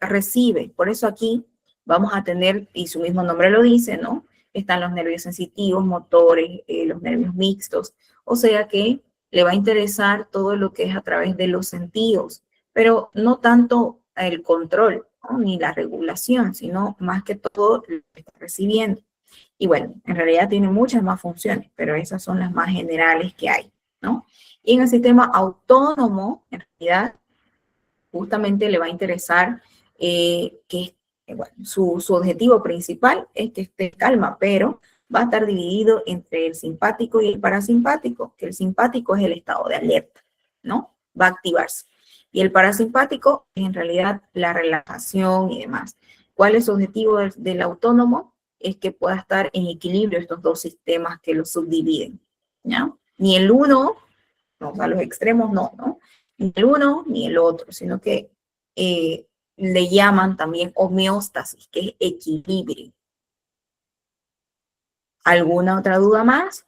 recibe, por eso aquí vamos a tener, y su mismo nombre lo dice, ¿no? Están los nervios sensitivos, motores, los nervios mixtos, o sea que le va a interesar todo lo que es a través de los sentidos, pero no tanto el control, ¿no? Ni la regulación, sino más que todo lo que está recibiendo. Y bueno, en realidad tiene muchas más funciones, pero esas son las más generales que hay, ¿no? Y en el sistema autónomo, en realidad, justamente le va a interesar bueno, su objetivo principal es que esté en calma, pero va a estar dividido entre el simpático y el parasimpático, que el simpático es el estado de alerta, ¿no? Va a activarse. Y el parasimpático es en realidad la relajación y demás. ¿Cuál es su objetivo del autónomo? Es que pueda estar en equilibrio estos dos sistemas que lo subdividen, ¿no? Ni el uno, no, a los extremos no, ¿no? Ni el uno ni el otro, sino que le llaman también homeostasis, que es equilibrio. ¿Alguna otra duda más?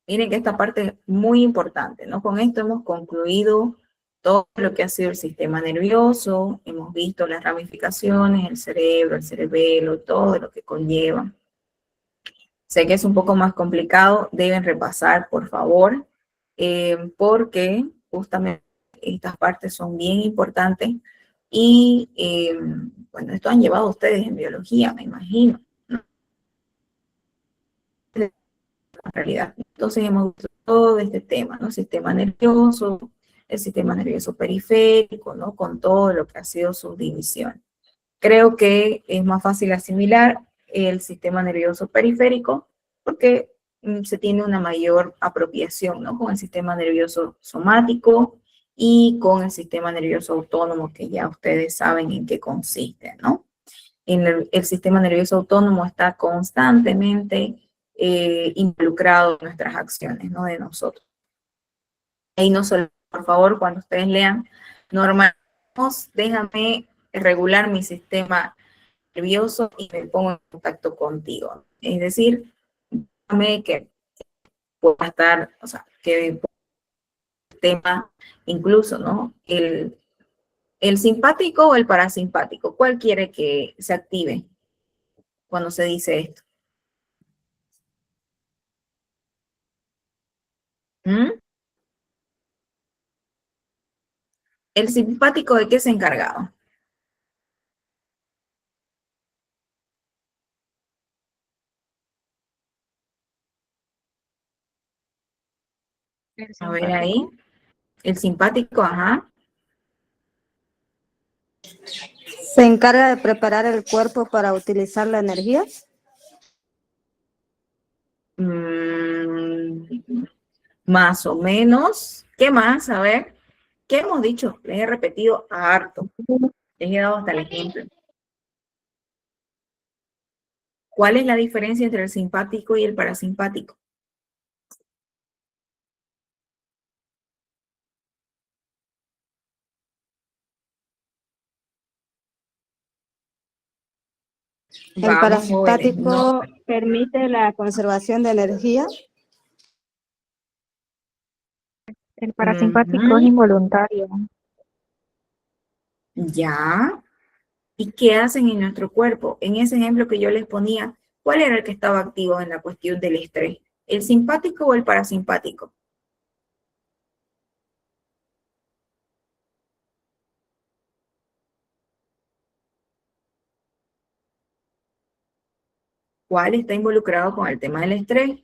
Miren que esta parte es muy importante, ¿no? Con esto hemos concluido todo lo que ha sido el sistema nervioso, hemos visto las ramificaciones, el cerebro, el cerebelo, todo lo que conlleva. Sé que es un poco más complicado, deben repasar, por favor, porque justamente estas partes son bien importantes y, bueno, esto han llevado ustedes en biología, me imagino, ¿no? En realidad. Entonces hemos visto todo este tema, ¿no? Sistema nervioso, el sistema nervioso periférico, ¿no? Con todo lo que ha sido su división. Creo que es más fácil asimilar el sistema nervioso periférico porque se tiene una mayor apropiación, ¿no? Con el sistema nervioso somático y con el sistema nervioso autónomo, que ya ustedes saben en qué consiste, ¿no? El sistema nervioso autónomo está constantemente involucrado en nuestras acciones, ¿no? De nosotros. Ahí no solo, por favor, cuando ustedes lean, normalizamos, déjame regular mi sistema nervioso y me pongo en contacto contigo. Es decir, déjame que pueda estar, o sea, que el tema, incluso, ¿no? El simpático o el parasimpático, ¿cuál quiere que se active cuando se dice esto? ¿Mm? ¿El simpático de qué se encargaba? A ver ahí. El simpático, ajá. ¿Se encarga de preparar el cuerpo para utilizar la energía? Más o menos. ¿Qué más? A ver, ¿qué hemos dicho? Les he repetido harto. Les he dado hasta el ejemplo. ¿Cuál es la diferencia entre el simpático y el parasimpático? El Vamos, jóvenes, no. parasimpático permite la conservación de energía. El parasimpático es involuntario. Ya. ¿Y qué hacen en nuestro cuerpo? En ese ejemplo que yo les ponía, ¿cuál era el que estaba activo en la cuestión del estrés? ¿El simpático o el parasimpático? ¿Cuál está involucrado con el tema del estrés?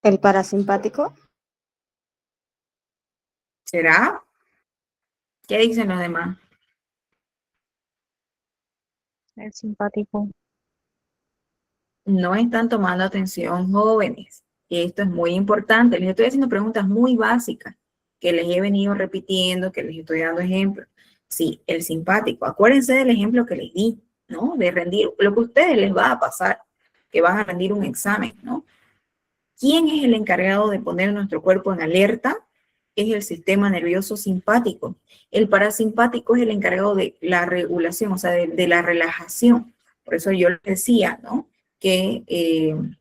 El parasimpático. ¿Será? ¿Qué dicen los demás? El simpático. No están tomando atención, jóvenes. Esto es muy importante. Les estoy haciendo preguntas muy básicas que les he venido repitiendo, que les estoy dando ejemplos. Sí, el simpático. Acuérdense del ejemplo que les di, ¿no? De rendir lo que a ustedes les va a pasar, que van a rendir un examen, ¿no? ¿Quién es el encargado de poner nuestro cuerpo en alerta? Es el sistema nervioso simpático. El parasimpático es el encargado de la regulación, o sea, de la relajación. Por eso yo les decía, ¿no? Que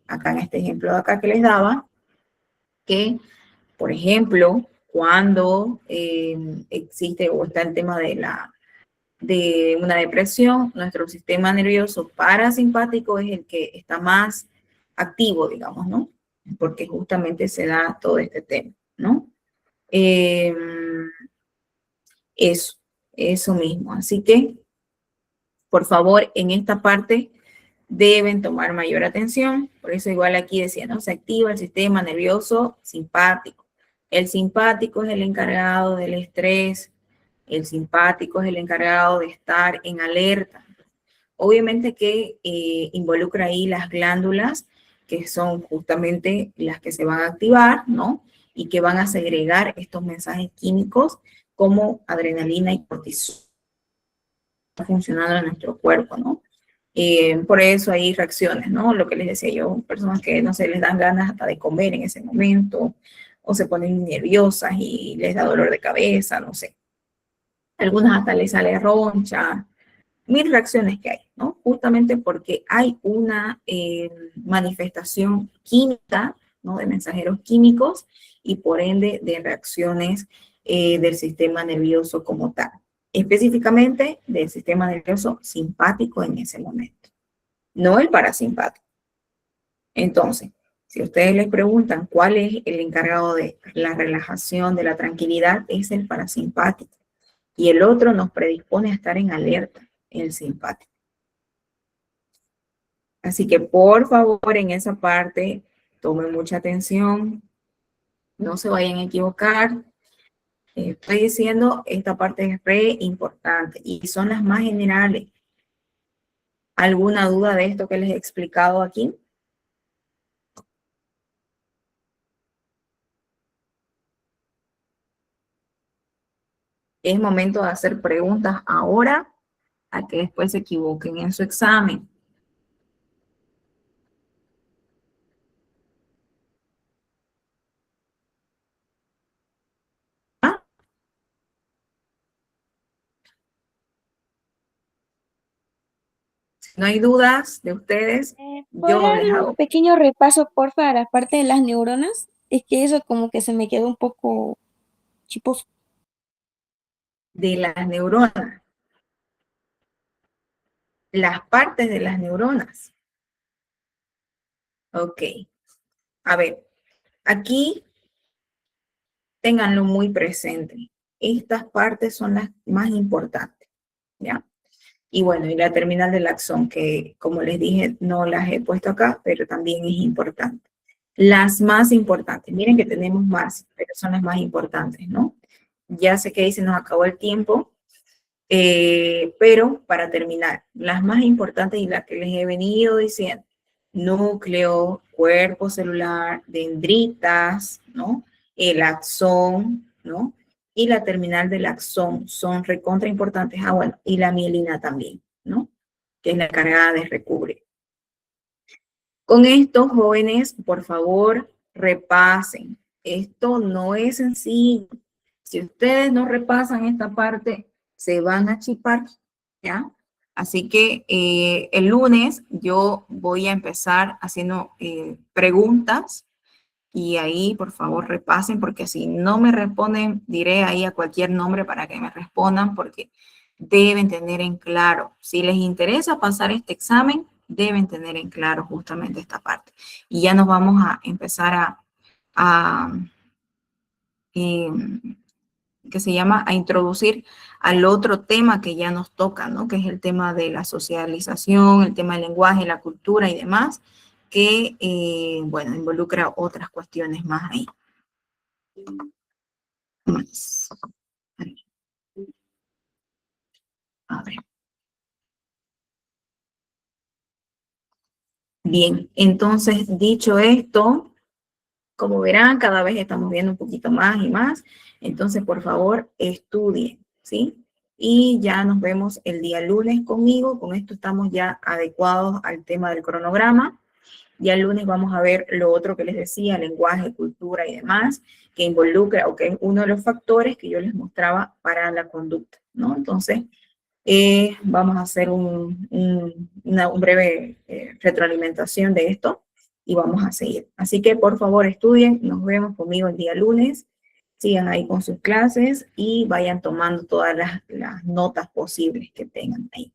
acá en este ejemplo de acá que les daba, que, por ejemplo, cuando existe o está el tema de una depresión, nuestro sistema nervioso parasimpático es el que está más activo, digamos, ¿no? Porque justamente se da todo este tema, ¿no? Eso mismo. Así que, por favor, en esta parte deben tomar mayor atención. Por eso igual aquí decía, ¿no? Se activa el sistema nervioso simpático. El simpático es el encargado del estrés. El simpático es el encargado de estar en alerta. Obviamente que involucra ahí las glándulas, que son justamente las que se van a activar, ¿no? Y que van a segregar estos mensajes químicos como adrenalina y cortisol funcionando en nuestro cuerpo, ¿no? Por eso hay reacciones, ¿no? Lo que les decía yo, personas que no se les dan ganas hasta de comer en ese momento, o se ponen nerviosas y les da dolor de cabeza, no sé. Algunas hasta les sale roncha, mil reacciones que hay, ¿no? Justamente porque hay una manifestación química, ¿no? De mensajeros químicos y por ende de reacciones del sistema nervioso como tal. Específicamente del sistema nervioso simpático en ese momento, no el parasimpático. Entonces, si ustedes les preguntan cuál es el encargado de la relajación, de la tranquilidad, es el parasimpático. Y el otro nos predispone a estar en alerta, el simpático. Así que por favor en esa parte tomen mucha atención, no se vayan a equivocar. Estoy diciendo, esta parte es re importante y son las más generales. ¿Alguna duda de esto que les he explicado aquí? Es momento de hacer preguntas ahora a que después se equivoquen en su examen. ¿Ah? Si no hay dudas de ustedes, ¿Puedo yo dar les un hago pequeño repaso, porfa, a la parte de las neuronas? Es que eso como que se me quedó un poco chiposo. de las neuronas. Las partes de las neuronas. Ok. A ver, aquí ténganlo muy presente. Estas partes son las más importantes, ¿ya? Y bueno, y la terminal del axón, que como les dije, no las he puesto acá, pero también es importante. Las más importantes, miren que tenemos más, pero son las más importantes, ¿no? Ya sé que ahí se nos acabó el tiempo, pero para terminar, las más importantes y las que les he venido diciendo, núcleo, cuerpo celular, dendritas, ¿no? El axón, ¿no? Y la terminal del axón son recontra importantes. Ah, bueno, y la mielina también, ¿no? Que es la encargada de recubre. Con esto, jóvenes, por favor, repasen. Esto no es sencillo. Si ustedes no repasan esta parte, se van a chipar, ¿ya? Así que el lunes yo voy a empezar haciendo preguntas y ahí, por favor, repasen, porque si no me responden, diré ahí a cualquier nombre para que me respondan, porque deben tener en claro. Si les interesa pasar este examen, deben tener en claro justamente esta parte. Y ya nos vamos a empezar que se llama a introducir al otro tema que ya nos toca, ¿no? Que es el tema de la socialización, el tema del lenguaje, la cultura y demás, que, bueno, involucra otras cuestiones más ahí. Más. A ver. Bien, entonces, dicho esto, como verán, cada vez estamos viendo un poquito más y más. Entonces, por favor, estudien, ¿sí? Y ya nos vemos el día lunes conmigo. Con esto estamos ya adecuados al tema del cronograma. Ya el lunes vamos a ver lo otro que les decía, lenguaje, cultura y demás, que involucra, o que es uno de los factores que yo les mostraba para la conducta, ¿no? Entonces, vamos a hacer una breve retroalimentación de esto y vamos a seguir. Así que, por favor, estudien. Nos vemos conmigo el día lunes. Sigan ahí con sus clases y vayan tomando todas las notas posibles que tengan ahí.